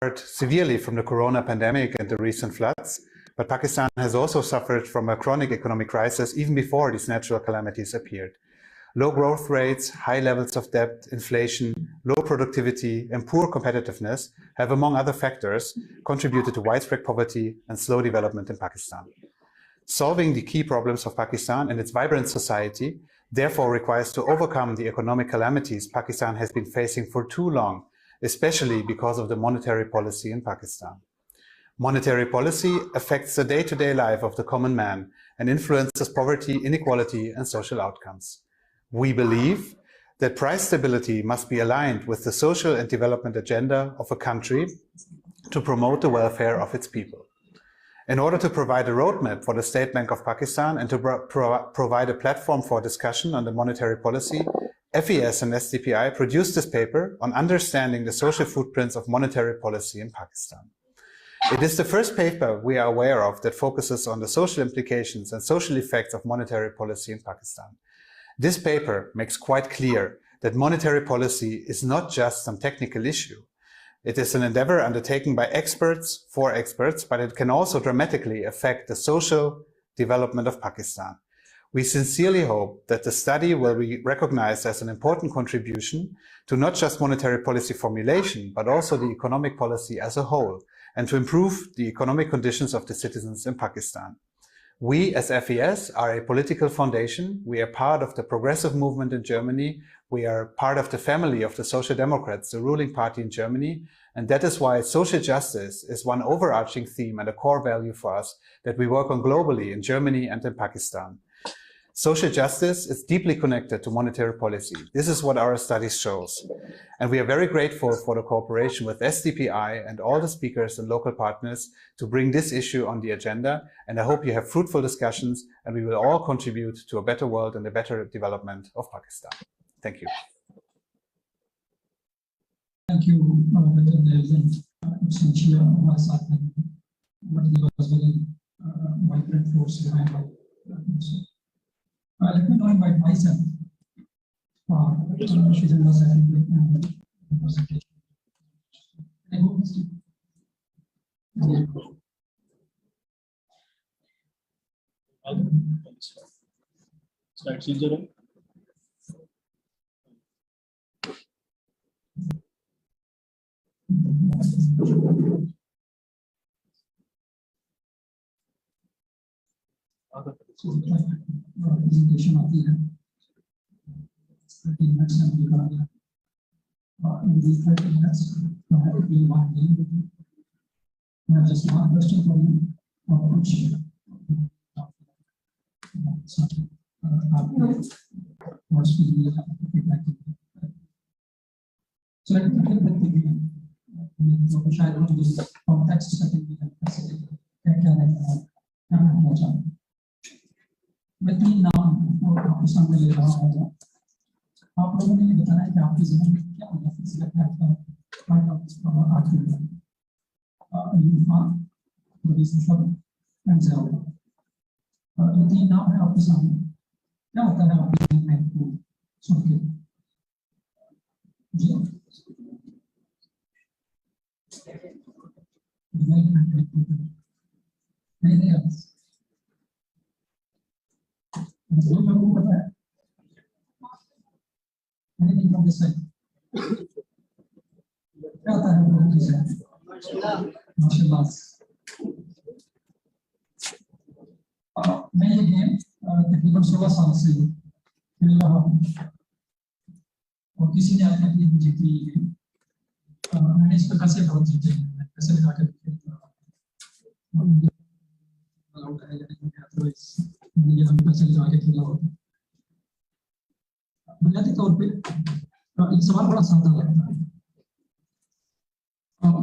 severely from the corona pandemic and the recent floods, but Pakistan has also suffered from a chronic economic crisis even before these natural calamities appeared. Low growth rates, high levels of debt, inflation, low productivity, and poor competitiveness have, among other factors, contributed to widespread poverty and slow development in Pakistan. Solving the key problems of Pakistan and its vibrant society therefore requires to overcome the economic calamities Pakistan has been facing for too long, especially because of the monetary policy in Pakistan. Monetary policy affects the day-to-day life of the common man and influences poverty, inequality, and social outcomes. We believe that price stability must be aligned with the social and development agenda of a country to promote the welfare of its people. In order to provide a roadmap for the State Bank of Pakistan and to provide a platform for discussion on the monetary policy, FES and SDPI produced this paper on understanding the social footprints of monetary policy in Pakistan. It is the first paper we are aware of that focuses on the social implications and social effects of monetary policy in Pakistan. This paper makes quite clear that monetary policy is not just some technical issue. It is an endeavor undertaken by experts for experts, but it can also dramatically affect the social development of Pakistan. We sincerely hope that the study will be recognized as an important contribution to not just monetary policy formulation, but also the economic policy as a whole, and to improve the economic conditions of the citizens in Pakistan. We, as FES, are a political foundation. We are part of the progressive movement in Germany. We are part of the family of the Social Democrats, the ruling party in Germany. And that is why social justice is one overarching theme and a core value for us that we work on globally in Germany and in Pakistan. Social justice is deeply connected to monetary policy. This is what our study shows. And we are very grateful for the cooperation with SDPI and all the speakers and local partners to bring this issue on the agenda. And I hope you have fruitful discussions and we will all contribute to a better world and a better development of Pakistan. Thank you. Thank you, Dr. Niels and Sanchia. What was very vibrant force behind our let me now invite myself for presentation. I hope Slide zero. presentation आती है 30 minutes में भी करा गया in these 30 minutes we want to deal with it. I have just one question for you which what's so let me begin with the शायद हम जिस context setting में क्या मैं 3 नाम आपके सामने ले रहा हूँ। आप लोगों ने ये बताना है कि आपकी ज़िंदगी में क्या होगा किसी का क्या था आखिर में ये 3 नाम है आपके सामने क्या होता है आपकी ज़िंदगी में सुन के जी नहीं जो लोगों को पता है anything from this side क्या होता है लोगों की माशाल्लाह मैं ये गेम तकरीबन 16 साल से खेल रहा हूँ और किसी ने आज तक ये जीती मैंने इस पर कैसे बहुत जीते पैसे लगा कर खेलता आउट है या नहीं अदरवाइज ये हम पैसे लगा के खेला होता बुनियादी तौर पे एक सवाल बड़ा सादा लगता है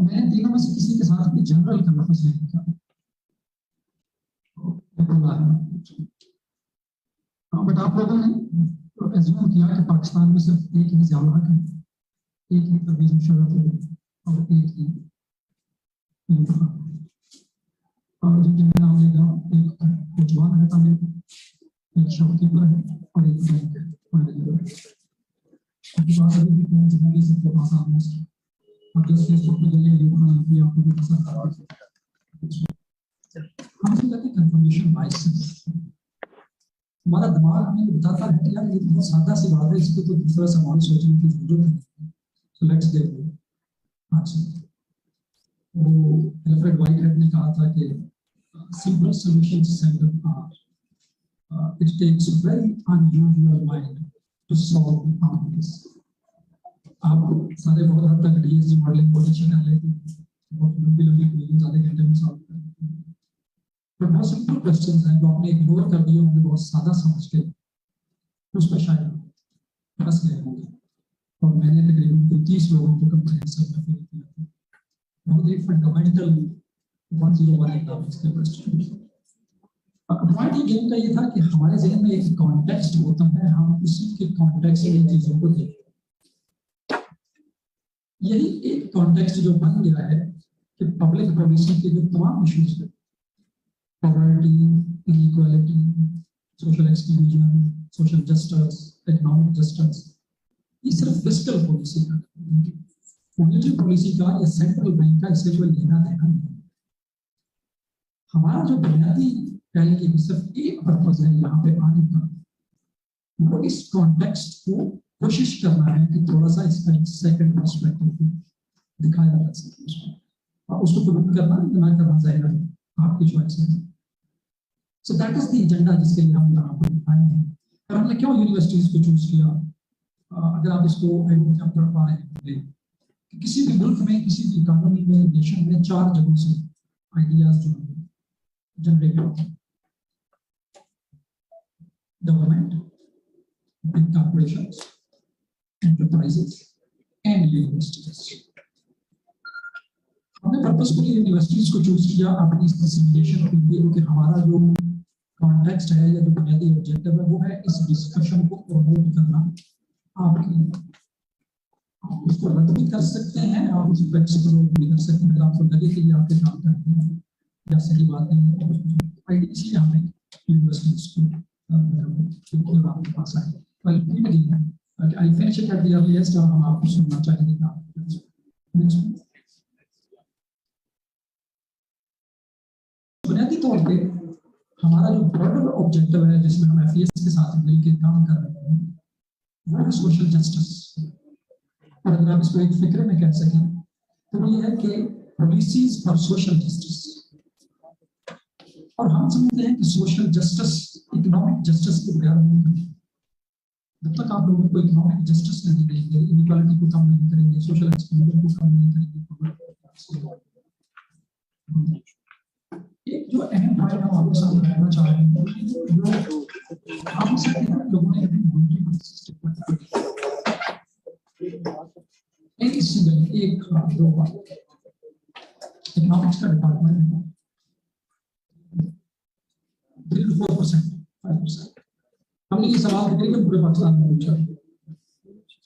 मैंने तीनों में से किसी के साथ भी जनरल का लफ्ज़ नहीं लिखा बट आप लोगों ने एज्यूम किया कि पाकिस्तान में सिर्फ एक ही ज़िया-उल-हक है, एक ही परवेज़ मुशर्रफ है और एक ही जिनके मैं नाम ले रहा हूँ एक जवान है तामिल एक शॉपकीपर है और एक बैंक मैनेजर है। उनकी बात अभी भी जिंदगी सबके पास ऑलमोस्ट और जिस फेसबुक पे गले ये आपको भी पसंद आ रहा है। हम से कहते हैं कंफर्मेशन बायस। हमारा दिमाग हमें बताता है कि यार ये बहुत सादा सी बात है, इस पे तो दूसरा सवाल सोचने की जरूरत नहीं है। So let's get answer. वो एल्फ्रेड व्हाइटहेड ने कहा था कि simple solutions centre are it takes very unusual mind to solve the problems. आप सारे बहुत हद तक डीएसजी मॉडलिंग बहुत अच्छी कर लेते हैं, बहुत लंबी लंबी क्वेश्चन आधे घंटे में सॉल्व कर लेते हैं, पर बहुत सिंपल क्वेश्चंस हैं जो आपने इग्नोर कर दिए होंगे बहुत सादा समझ के, उस पर शायद फंस गए होंगे। और मैंने तकरीबन 30 लोगों को कंप्रेहेंसिव में फिल किया था, बहुत ही फंडामेंटल 101 एग्जाम्स के क्वेश्चन। पॉइंट ये गेम का ये था कि हमारे जहन में एक कॉन्टेक्स्ट होता है, हम उसी के कॉन्टेक्स्ट में चीजों को देखते हैं। यही एक कॉन्टेक्स्ट जो बन गया है कि पब्लिक पॉलिसी के जो तमाम इश्यूज है, poverty, inequality, social exclusion, social justice, economic justice, ये सिर्फ फिस्कल पॉलिसी का, मॉनेटरी पॉलिसी का या सेंट्रल बैंक का इससे कोई लेना देना नहीं। हमारा जो बुनियादी पहले की सिर्फ एक पर्पज है यहाँ पे आने का, वो इस कॉन्टेक्स्ट को कोशिश करना है कि थोड़ा सा इसका सेकंड पर्सपेक्टिव दिखाया जा सके, और उसको प्रूव करना ना करना जाएगा आपकी चॉइस है। So that is the agenda जिसके लिए हम यहाँ पर आए हैं। और हमने क्यों यूनिवर्सिटीज को चूज किया, अगर आप इसको पढ़ पा रहे हैं कि किसी भी मुल्क में, किसी भी इकोनॉमी में, नेशन में 4 जगहों से आइडियाज जो जनरेट होते हैं, government, big corporations, enterprises and universities. हमने पर्पसफुली यूनिवर्सिटीज को चूज किया अपनी डिस्कशन के लिए, क्योंकि हमारा जो कॉन्टेक्स्ट है या जो बुनियादी ऑब्जेक्टिव है वो है इस डिस्कशन को प्रमोट करना आपके लिए। आप इसको रद्द भी कर सकते हैं, आप उसको फ्लेक्सिबल भी कर सकते हैं, अगर आपको लगे कि ये आपके काम करते हैं या सही बात है। इसलिए हमें यूनिवर्सिटीज को आपके पास आए। I'll finish it at the earliest, और हम आपको सुनना चाहेंगे। बुनियादी तौर पे हमारा जो ब्रॉडर ऑब्जेक्टिव है, जिसमें हम एफईएस के साथ मिलकर काम कर रहे हैं, वो है सोशल जस्टिस। और अगर आप इसको एक फिक्र में कह सकें तो ये है कि पॉलिसीज फॉर सोशल जस्टिस। और हम समझते हैं कि सोशल जस्टिस इकोनॉमिक जस्टिस के बगैर नहीं है। जब तक आप लोगों को इकोनॉमिक जस्टिस नहीं देंगे, इनइक्वालिटी को कम नहीं करेंगे, सोशल एक्सक्लूजन को कम नहीं करेंगे, एक जो अहम पॉइंट हम आपके सामने रखना चाह रहे हैं, जो आप सभी लोगों ने एक दो बार इकोनॉमिक्स का डिपार्टमेंट 4%, 5%। हमने ये सवाल तकरीबन पूरे पाकिस्तान में पूछा,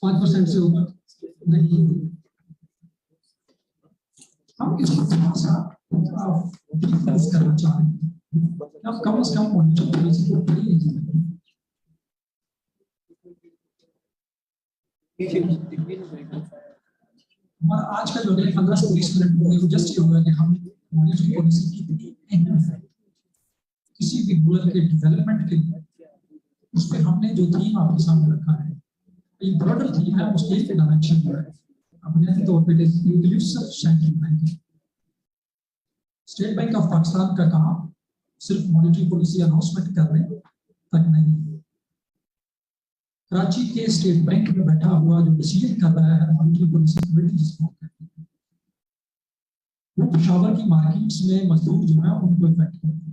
5% से ऊपर नहीं। हम इसको थोड़ा सा करना चाह रहे हैं, अब कम से कम पॉलिसी को पढ़िए। हमारा आज का जो 15 से 20 मिनट वो जस्ट ये होगा कि हम मॉनेटरी पॉलिसी की किसी भी मुल्क के डेवलपमेंट के लिए उस पर हमने जो थीम आपके सामने रखा है, ये ब्रॉडर थीम है, उसके एक डायमेंशन जो है बुनियादी तौर पे inclusive central bank. State bank of Pakistan का काम सिर्फ मॉनेटरी पॉलिसी अनाउंसमेंट करने तक नहीं, कराची के स्टेट बैंक में बैठा हुआ जो डिसीजन कर रहा है मॉनेटरी पॉलिसी कमेटी जिसको कहते हैं, वो पेशावर की मार्केट्स में मजदूर जो है उनको इफेक्ट करते हैं।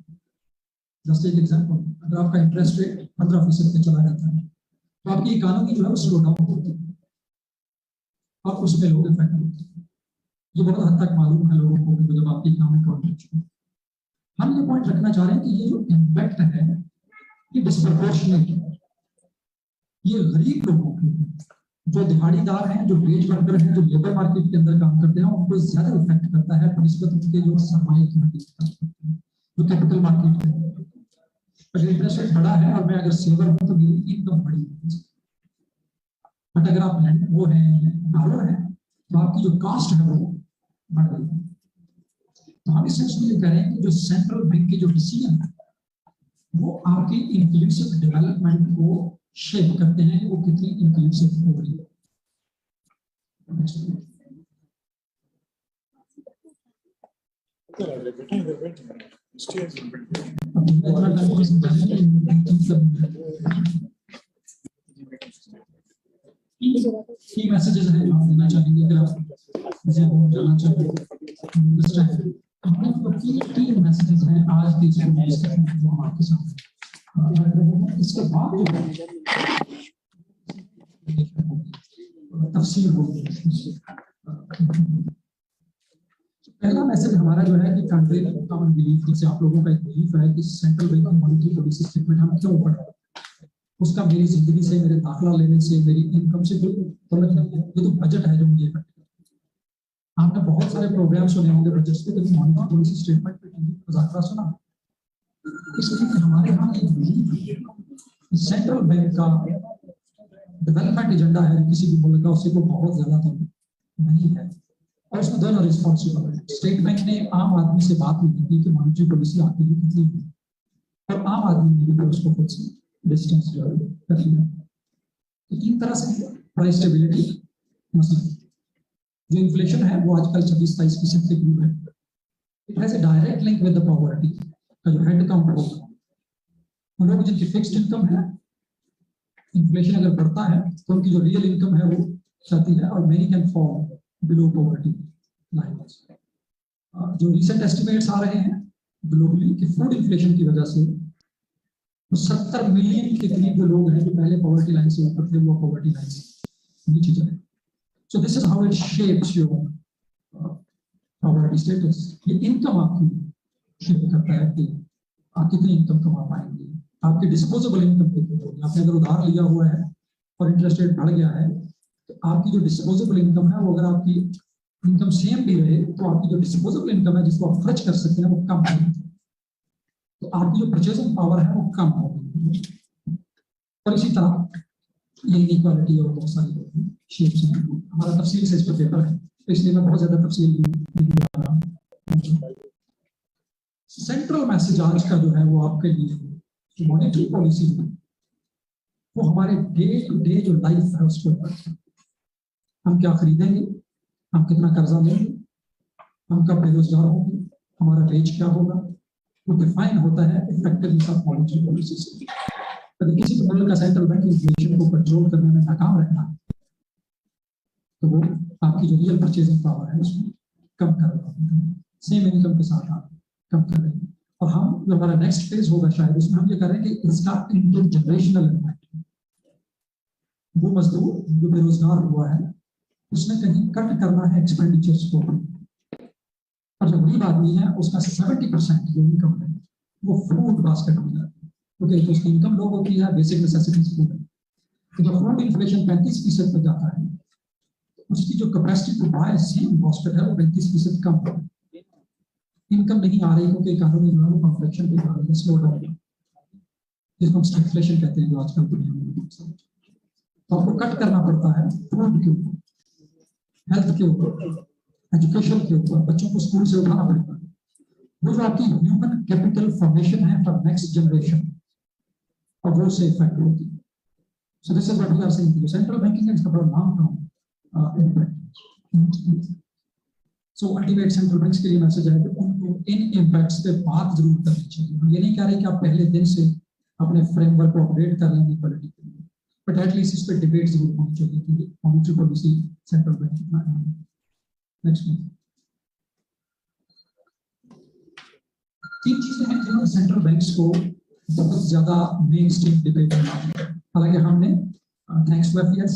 जस्ट एक एग्जांपल, अगर आपका इंटरेस्ट रेट 15% पे चला जाता है तो आपकी इकोनॉमी जो है वो स्लो डाउन होती है और उसमें लोग इफेक्ट होते हैं। ये बहुत हद तक मालूम है लोगों को कि जब आपकी इकोनॉमिक कॉन्ट्रैक्शन, हम ये पॉइंट रखना चाह रहे हैं कि ये जो इम्पैक्ट है ये डिस्प्रपोर्शनेट है। ये गरीब लोगों के जो दिहाड़ीदार हैं, जो वेज वर्कर हैं, जो लेबर मार्केट के अंदर काम करते हैं, उनको ज्यादा इफेक्ट करता है बनिस्बत उनके जो सरमाए की मार्केट करते हैं, जो कैपिटल मार्केट है। अगर इंटरेस्ट रेट बड़ा है और मैं अगर सेवर हूं तो मेरी इनकम बड़ी है, बट अगर आप वो है बारो है तो आपकी जो कास्ट है वो बढ़ गई। तो हम इस सेंस में ये कह रहे हैं कि जो सेंट्रल बैंक के जो डिसीजन है वो आपके इंक्लूसिव डेवलपमेंट को शेप करते हैं कि वो कितनी इंक्लूसिव हो रही है। की मैसेजेस हैं आप देना चाहेंगे, अगर आप मुझे जाना चाहेंगे की मैसेजेस हैं आज की डिस्कशन जो हम आपके सामने इसके बाद तफसील होगी। पहला मैसेज हमारा जो है कि कंट्री कॉमन बिलीफ, जैसे आप लोगों का एक बिलीफ है कि सेंट्रल बैंक की मॉनेटरी पॉलिसी स्टेटमेंट हम क्यों पढ़े, उसका मेरी जिंदगी से, मेरे दाखिला लेने से, मेरी इनकम से कोई तल्लुक नहीं है। ये तो बजट है जो मुझे इफेक्ट करता है। आपने बहुत सारे प्रोग्राम सुने होंगे बजट्स पे, कभी मॉनेटरी पॉलिसी स्टेटमेंट पे मुज़ाकरा सुना? इसलिए हमारे यहाँ एक बिलीफ है सेंट्रल बैंक का डेवलपमेंट एजेंडा है किसी भी मुल्क का, उससे को बहुत ज्यादा तो नहीं है, और उसमें दोनों रिस्पॉन्सिबल है। स्टेट बैंक ने आम आदमी से बात नहीं की कि मॉनेटरी पॉलिसी आपके लिए कितनी है, और आम आदमी ने भी उसको खुद से डिस्टेंस जो है कर लिया। तो तीन तरह से प्राइस स्टेबिलिटी, मतलब जो इन्फ्लेशन है वो आजकल 26-27% के करीब है। It has a direct link with the poverty का जो हेड काउंट होगा, उन लोग जिनकी फिक्स्ड इनकम है, इन्फ्लेशन अगर बढ़ता है तो उनकी जो रियल इनकम है वो जाती है, और many can fall below poverty line. जो रिसेंट एस्टिमेट्स आ रहे हैं ग्लोबली कि फूड इन्फ्लेशन की वजह से 70 मिलियन के करीब जो लोग हैं जो पहले पॉवर्टी लाइन से ऊपर थे वो पॉवर्टी लाइन से नीचे चले। सो this is how it shapes your poverty status. ये इनकम आपकी शेप करता है कि आप कितनी इनकम कमा पाएंगे, आपकी डिस्पोजेबल इनकम कितनी होगी। आपने अगर उधार लिया हुआ है और इंटरेस्ट रेट बढ़ गया है तो आपकी जो डिस्पोजेबल इनकम है वो, अगर आपकी इनकम सेम भी रहे तो आपकी जो डिस्पोजेबल इनकम है जिसको आप खर्च कर सकते हैं वो कम होगी, तो आपकी जो परचेजिंग पावर है वो कम होगी। और इसी तरह ये इनइक्वालिटी और बहुत सारी शेप्स हैं। हमारा तफसील से इस पर पेपर है, तो इसलिए मैं बहुत ज्यादा तफसील नहीं जा रहा हूँ। सेंट्रल मैसेज आज का जो है वो आपके लिए मॉनेटरी पॉलिसी है वो हमारे डे टू डे जो लाइफ है उसके ऊपर, हम क्या खरीदेंगे, हम कितना कर्जा लेंगे, हम कब बेरोजगार होंगे, हमारा वेज क्या होगा, वो डिफाइन होता है इफेक्टिवनेस ऑफ मॉनेटरी पॉलिसी से। अगर किसी मुल्क का सेंट्रल बैंक इन्फ्लेशन को कंट्रोल करने में नाकाम रहता है तो वो आपकी जो रियल परचेजिंग पावर है उसमें कम कर रहा है, सेम इनकम के साथ आप कम कर रहे हैं। और हम जो हमारा नेक्स्ट फेज होगा शायद उसमें हम ये करेंगे कि इसका इंटरजेनरेशनल इम्पैक्ट, वो मजदूर जो बेरोजगार हुआ है उसने कहीं कट करना है एक्सपेंडिचर्स को, और जो गरीब आदमी है उसका 70% जो इनकम है वो फूड बास्केट में जाता है, क्योंकि तो उसकी इनकम लो होती है, बेसिक नेसेसिटीज फूड है। तो जब फूड इन्फ्लेशन 35% पर जाता है उसकी जो capacity to buy same basket है वो 35% कम है। इनकम नहीं आ रही क्योंकि इकोनॉमी में वो कॉन्ट्रैक्शन के कारण स्लो डाउन, जिसको हम स्टैगफ्लेशन कहते हैं जो आजकल दुनिया में। तो आपको कट करना पड़ता है फूड के ऊपर, हेल्थ के ऊपर, एजुकेशन के ऊपर, बच्चों को स्कूल से उठाना पड़ता है। वो जो आपकी ह्यूमन कैपिटल फॉर्मेशन है फॉर नेक्स्ट जनरेशन, और वो से इफेक्ट होती है। So this is what we are saying, central banking है इसका बड़ा long term impact. So ultimate central banks के लिए मैसेज है कि उनको इन इम्पैक्ट्स पे बात जरूर करनी चाहिए। हम ये नहीं कह रहे कि आप पहले दिन से अपने फ्रेमवर्क को अपडेट कर लेंगे इक्वालिटी के लिए, बट एटलीस्ट इस पर डिबेट जरूर होनी चाहिए कि मॉनेटरी पॉलिसी सेंट्रल बैंक कितना है। नेक्स्ट में तीन चीजें हैं जिन्होंने सेंट्रल बैंक्स को बहुत ज्यादा मेन स्ट्रीम डिबेट में लाया। हालांकि हमने थैंक्स टू एफएस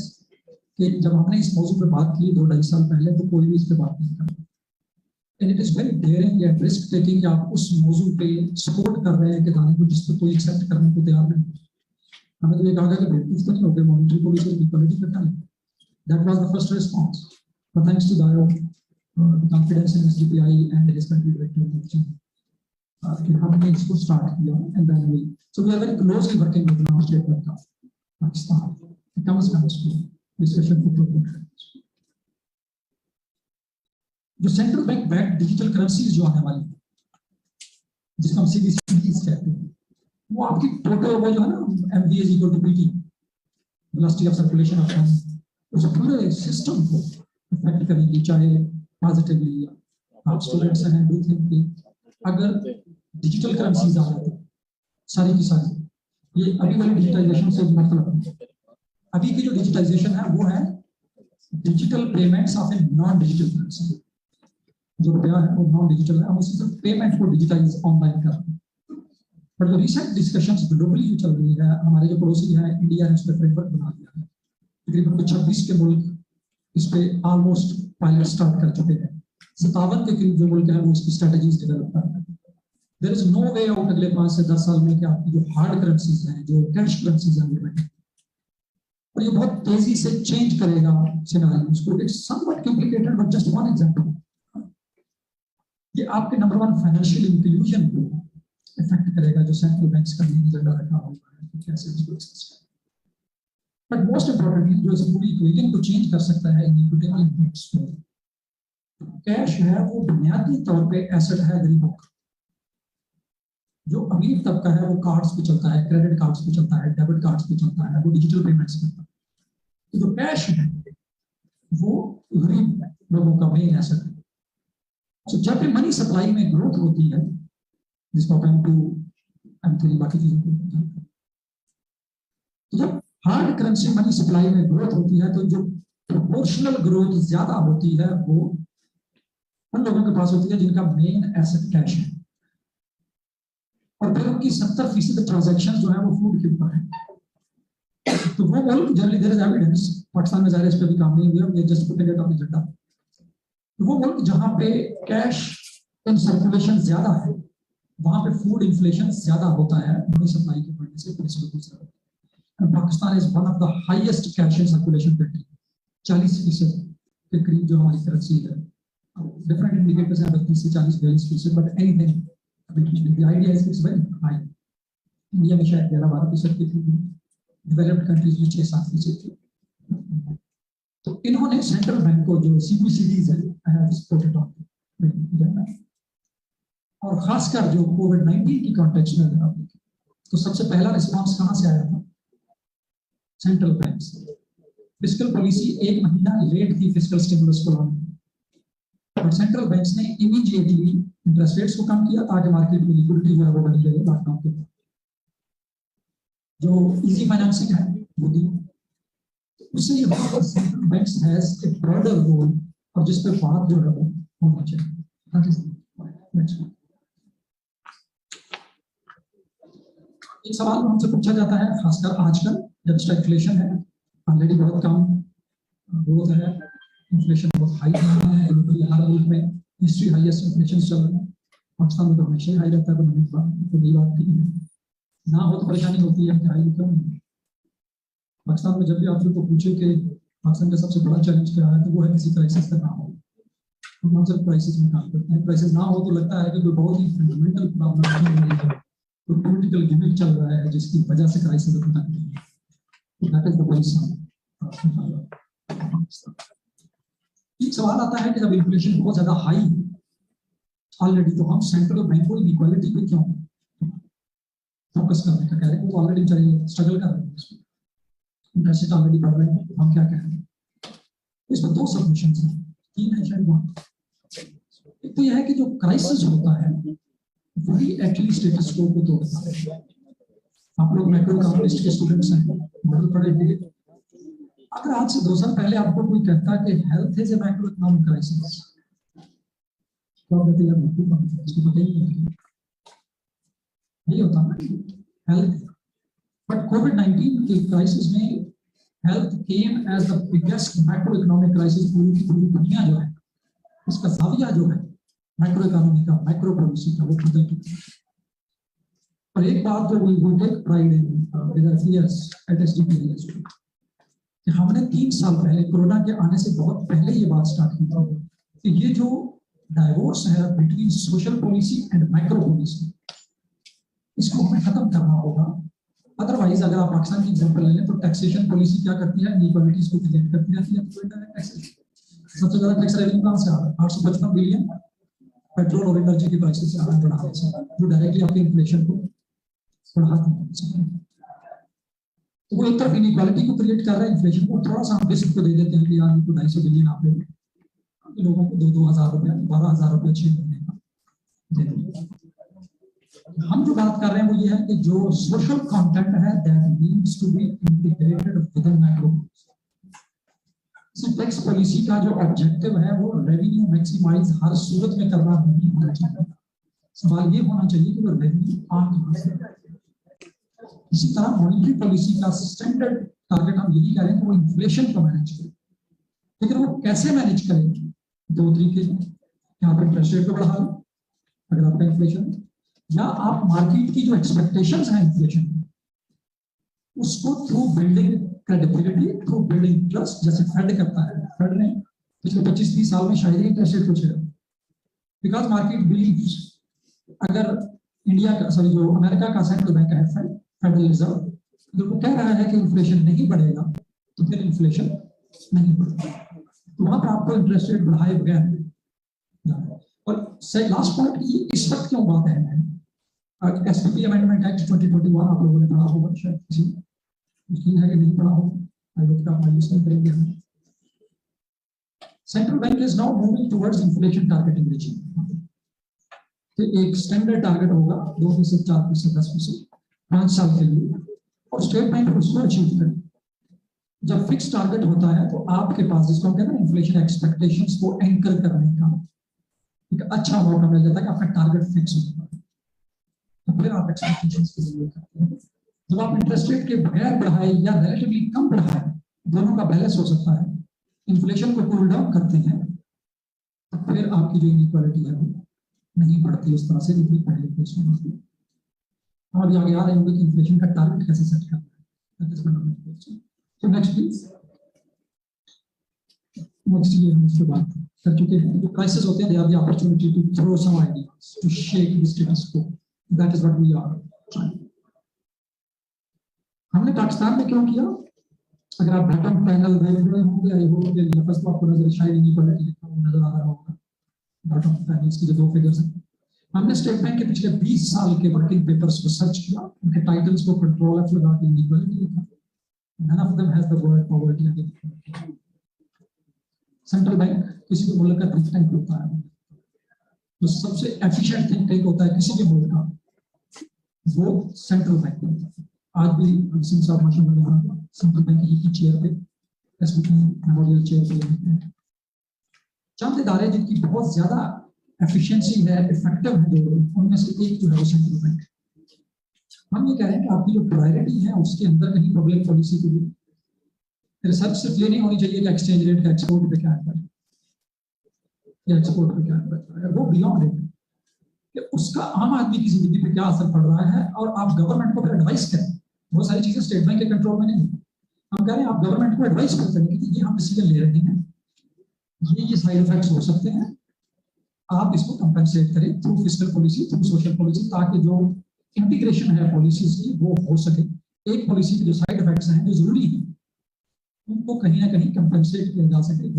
कि जब हमने इस मौजूद पे बात की 2-2.5 साल पहले तो कोई भी इस पे बात नहीं करता। And it is very dairying and risk taking, आप उस मौजूद पे सपोर्ट कर रहे हैं कि दाने को जिसको कोई एक्सेप्ट करने को तैयार नहीं। हमें तो ये कहा गया कि बेवकूफ तो नहीं हो गए, मॉनेटरी पॉलिसी की इक्वालिटी पे क्या। That was the first response. But thanks to Dayo, the confidence in SDPI and his country director, हमने इसको स्टार्ट किया, and then so we are very closely working with our state bank of Pakistan. It comes to discussion to जो central bank backed digital currencies जो आने वाली है, जिसको हम सीबीसीडीज कहते हैं, वो आपकी टोटल वो जो है ना MD is equal to PT, velocity of circulation of fund, उस पूरे सिस्टम को इफेक्ट करेगी, चाहे पॉजिटिवली। आप स्टूडेंट्स हैं, डू थिंक कि अगर डिजिटल करेंसीज आ जाती सारी की सारी, ये अभी वाली डिजिटाइजेशन से मतलब है, अभी की जो डिजिटाइजेशन है वो है digital payments of a non digital currency. जो रुपया है वो नॉन डिजिटल है, हम उससे सिर्फ पेमेंट को डिजिटाइज ऑनलाइन कर रहे हैं। बट जो रिसेंट डिस्कशंस ग्लोबली जो चल रही है, हमारे जो पड़ोसी है इंडिया ने उस पर फ्रेमवर्क बना दिया है, तकरीबन 26 के मुल्क इस पे ऑलमोस्ट पायलट स्टार्ट कर चुके हैं। 57 के करीब जो मुल्क है वो इसकी स्ट्रेटजीज डेवलप कर रहे हैं। There is no way out अगले 5 से 10 साल में कि आपकी जो हार्ड करेंसीज हैं, जो कैश करेंसीज हैं, और ये बहुत तेजी से चेंज करेगा सिनेरियोस को। It's somewhat complicated but just one example. ये आपके नंबर 1 फाइनेंशियल इंक्लूजन को इफेक्ट करेगा, जो सेंट्रल बैंक्स का भी एजेंडा रखा हुआ है कि कैसे इसको एक्सेस करें। बट मोस्ट इंपॉर्टेंटली जो इस पूरी इक्वेशन को चेंज कर सकता है इक्विटेबल इनपुट्स में, कैश है वो बुनियादी तौर पे एसेट है गरीबों का। जो अमीर तबका है वो कार्ड्स पे चलता है, क्रेडिट कार्ड्स पे चलता है, डेबिट कार्ड्स पे चलता है, वो डिजिटल पेमेंट्स करता है। तो जो कैश है वो गरीब लोगों का मेन एसेट है। तो जब भी मनी सप्लाई में ग्रोथ होती है, जिसको M2 M3 बाकी चीजों को जानते हैं, तो जब हार्ड करेंसी मनी सप्लाई में ग्रोथ होती है तो जो प्रोपोर्शनल ग्रोथ ज्यादा होती है वो उन लोगों के पास होती है जिनका मेन एसेट कैश है, और फिर उनकी 70% ट्रांजैक्शन जो है वो फूड के ऊपर है। तो वो मुल्क generally there is evidence, Pakistan में ज़ाहिर इस पे भी काम नहीं हुआ, ये just putting it on agenda. तो वो मुल्क जहां पे कैश इन सर्कुलेशन ज्यादा है, वहां पे फूड इन्फ्लेशन ज्यादा होता है मनी सप्लाई के बढ़ने से। Pakistan is one of the highest cash in circulation country, 40% के करीब जो हमारी करेंसी है। डिफरेंट इंडिकेटर्स हैं, 30 से 40, 42%, but anything the idea is it's very high. India में शायद 11-12% की थी, डेवलप्ड कंट्रीज में 6-7% थी। तो इन्होंने सेंट्रल बैंक को जो सीबीसीडीज है और खासकर जो कोविड-19 की कॉन्टेक्स्ट में अगर आप देखें तो सबसे पहला रिस्पांस कहां से आया था? सेंट्रल बैंक से। फिस्कल पॉलिसी 1 महीना लेट थी फिस्कल स्टिमुलस को लाने, और सेंट्रल बैंक्स ने इमीडिएटली इंटरेस्ट रेट्स को कम किया ताकि मार्केट में लिक्विडिटी जो है वो बनी रहे लॉकडाउन के बाद। जो इजी फाइनेंसिंग है वो दी, उससे ये बात central banks has a broader role, और जिस पे बात जो है वो होना चाहिए। एक सवाल हमसे पूछा जाता है, खासकर आजकल जब स्टैगफ्लेशन है, ऑलरेडी बहुत कम ग्रोथ है, इन्फ्लेशन बहुत हाई है, हर मुल्क में हिस्ट्री हाईएस्ट इन्फ्लेशन चल रहा है। पाकिस्तान में तो हमेशा ही हाई रहता है, तो नई बात नहीं है, ना हो तो परेशानी होती है कि हाई क्यों नहीं। पाकिस्तान में जब भी आप लोग को पूछे कि पाकिस्तान का सबसे बड़ा चैलेंज क्या है, तो वो है किसी क्राइसिस का ना हो। हम सिर्फ क्राइसिस में काम करते हैं, क्राइसिस ना हो तो लगता है कि कोई बहुत ही फंडामेंटल प्रॉब्लम है, तो पॉलिटिकल गिमिक चल रहा है जिसकी वजह से क्राइसिस होता है। That is the policy. एक सवाल आता है कि जब इन्फ्लेशन बहुत ज्यादा हाई ऑलरेडी, तो हम सेंट्रल बैंक को इक्वालिटी पे क्यों फोकस करने का कह रहे हैं? वो ऑलरेडी चाहिए स्ट्रगल कर रहे हैं, इंटरेस्ट रेट ऑलरेडी बढ़ रहे हैं, हम क्या कह रहे हैं? इसमें 2 सबमिशन हैं, 3 है शायद वहां। एक तो यह है कि जो क्राइसिस होता है वही एक्चुअली स्टेटस को तोड़ता है। आप लोग मैक्रो इकोनॉमिस्ट के स्टूडेंट्स हैं, मॉडल पढ़े। अगर आज से 2 साल पहले आपको कोई कहता कि health is a macro economic crisis, तो आप कहते हैं इसको पता ही नहीं होता ना हेल्थ। बट कोविड-19 के क्राइसिस में health came as the biggest macro economic crisis. पूरी दुनिया जो है उसका जाविया जो है मैक्रो इकोनॉमी का, मैक्रो पॉलिसी का, वो बदल चुका है। और एक बात जो we take pride in with our peers at SDPI कि हमने 3 साल पहले कोरोना के आने से बहुत पहले ये बात स्टार्ट की थी कि ये जो डाइवोर्स है between social policy and micro policy, इसको हमें खत्म करना होगा। अदरवाइज अगर आप पाकिस्तान की एग्जांपल ले लें तो टैक्सेशन पॉलिसी क्या करती है, इनइक्वालिटीज को क्रिएट करती रहती है। तो इनडायरेक्ट टैक्सेशन सबसे ज्यादा टैक्स रेवेन्यू कहाँ से आ रहा है? 855 बिलियन पेट्रोल और एनर्जी की प्राइसेस से आ रहा है, जो डायरेक्टली आपके इन्फ्लेशन को बढ़ाते हैं। तो वो एक तरफ इनइक्वालिटी को क्रिएट कर रहा है, इन्फ्लेशन को थोड़ा सा हम रिस्क को दे देते हैं कि यार इनको 250 बिलियन आप दे लोगों को 2,000 रुपया 12,000 रुपया 6 महीने का दे देंगे। हम जो बात कर रहे हैं वो ये है कि जो सोशल कंटेंट है that needs to be integrated with in macro. Tax policy का जो ऑब्जेक्टिव है वो रेवेन्यू मैक्सिमाइज हर सूरत में करना नहीं होना चाहिए। सवाल ये होना चाहिए कि वो रेवेन्यू आ कहां से। इसी तरह मॉनेटरी पॉलिसी का स्टैंडर्ड टारगेट हम यही कह रहे हैं कि वो इन्फ्लेशन को मैनेज करे, लेकिन वो कैसे मैनेज करेंगे? 2 तरीके हैं, या आप इंटरेस्ट रेट को बढ़ा लें अगर आपका इन्फ्लेशन, या आप मार्केट की जो एक्सपेक्टेशंस हैं इन्फ्लेशन उसको through building credibility, through building trust, जैसे फेड करता है। फेड ने पिछले 25-30 साल में शायद इंटरेस्ट रेट को छेड़ा, बिकॉज मार्केट बिलीव्स अगर इंडिया का जो अमेरिका का सेंट्रल बैंक है फेडरल रिजर्व, अगर वो कह रहा है कि इन्फ्लेशन नहीं बढ़ेगा तो फिर इन्फ्लेशन नहीं बढ़ेगा, तो वहां पर आपको इंटरेस्ट रेट बढ़ाए बगैर। और लास्ट पॉइंट, ये इस वक्त क्यों बात है, एसडीपीआई अमेंडमेंट एक्ट 2021 आप लोगों ने पढ़ा होगा, शायद किसी मुश्किल है कि नहीं पढ़ा होगा, आई होप आप लिसन करेंगे। Central bank is now moving towards inflation targeting regime. तो एक स्टैंडर्ड टारगेट होगा 2%, 4%, 10% 5 साल के लिए, और स्टेट बैंक उसको अचीव करे। जब फिक्स टारगेट होता है तो आपके पास, जिसको हम कहते हैं इन्फ्लेशन एक्सपेक्टेशंस को एंकर करने का एक अच्छा मौका मिल जाता है कि आपका टारगेट फिक्स होता है, तो फिर आप एक्सपेक्टेशंस के लिए करते हैं। जब आप इंटरेस्ट रेट के बगैर बढ़ाए या रिलेटिवली कम बढ़ाए, दोनों का बैलेंस हो सकता है, इन्फ्लेशन को कूल डाउन करते हैं, तो फिर आपकी जो इनइक्वालिटी है वो नहीं बढ़ती उस तरह से जितनी पहले केस में होती है। और आगे आ रहे होंगे कि इन्फ्लेशन का टारगेट कैसे सेट करना है। तो नेक्स्ट प्लीज, नेक्स्ट ये हम इसके बाद कर चुके हैं। जो क्राइसिस होते हैं, they are the opportunity to throw some ideas to shake the status quo, that is what we are trying. हमने पाकिस्तान में क्यों किया? अगर आप बॉटम पैनल देख रहे होंगे, आई होप कि लफ्ज को आपको नजर शायद इनइक्वालिटी लिखा हुआ नजर आ रहा होगा। बॉटम पैनल्स की जो 2 फिगर्स हैं, हमने स्टेट बैंक के पिछले 20 साल के वर्किंग पेपर्स को सर्च किया, उनके टाइटल्स को कंट्रोल एफ लगा के इनइक्वालिटी लिखा। None of them has the word poverty and inequality. Central bank किसी भी मुल्क का थिंक टैंक होता है, तो सबसे एफिशिएंट थिंक टैंक होता है किसी भी मुल्क का, वो सेंट्रल बैंक होता है। आज भी वसीम साहब माशाल्लाह सेंट्रल बैंक की चेयर पे, एसडीपीआई मेमोरियल चेयर पे हैं। चंद इदारे जिनकी बहुत ज्यादा एफिशिएंसी है, इफेक्टिव है, उनमें से एक जो है सेंट्रल बैंक। हम ये कह रहे हैं कि आपकी जो प्रायोरिटी है उसके अंदर कहीं पब्लिक पॉलिसी के लिए रिसर्च सिर्फ ये नहीं होनी चाहिए कि एक्सचेंज रेट का एक्सपोर्ट पे क्या है या एक्सपोर्ट पे क्या है, वो बियॉन्ड है कि उसका आम आदमी की जिंदगी पे क्या असर पड़ रहा है, और आप गवर्नमेंट को फिर एडवाइस करें। बहुत सारी चीजें स्टेट बैंक के कंट्रोल में नहीं है, हम कह रहे हैं आप गवर्नमेंट को एडवाइस कर सकते हैं कि ये हम डिसीजन ले रहे हैं, ये साइड इफेक्ट्स हो सकते हैं, आप इसको कंपेंसेट करें through fiscal policy, through social policy, ताकि जो इंटीग्रेशन है पॉलिसीज की वो हो सके। एक पॉलिसी के जो साइड इफेक्ट्स हैं जो जरूरी है उनको कहीं ना कहीं कंपेंसेट किया जा सके।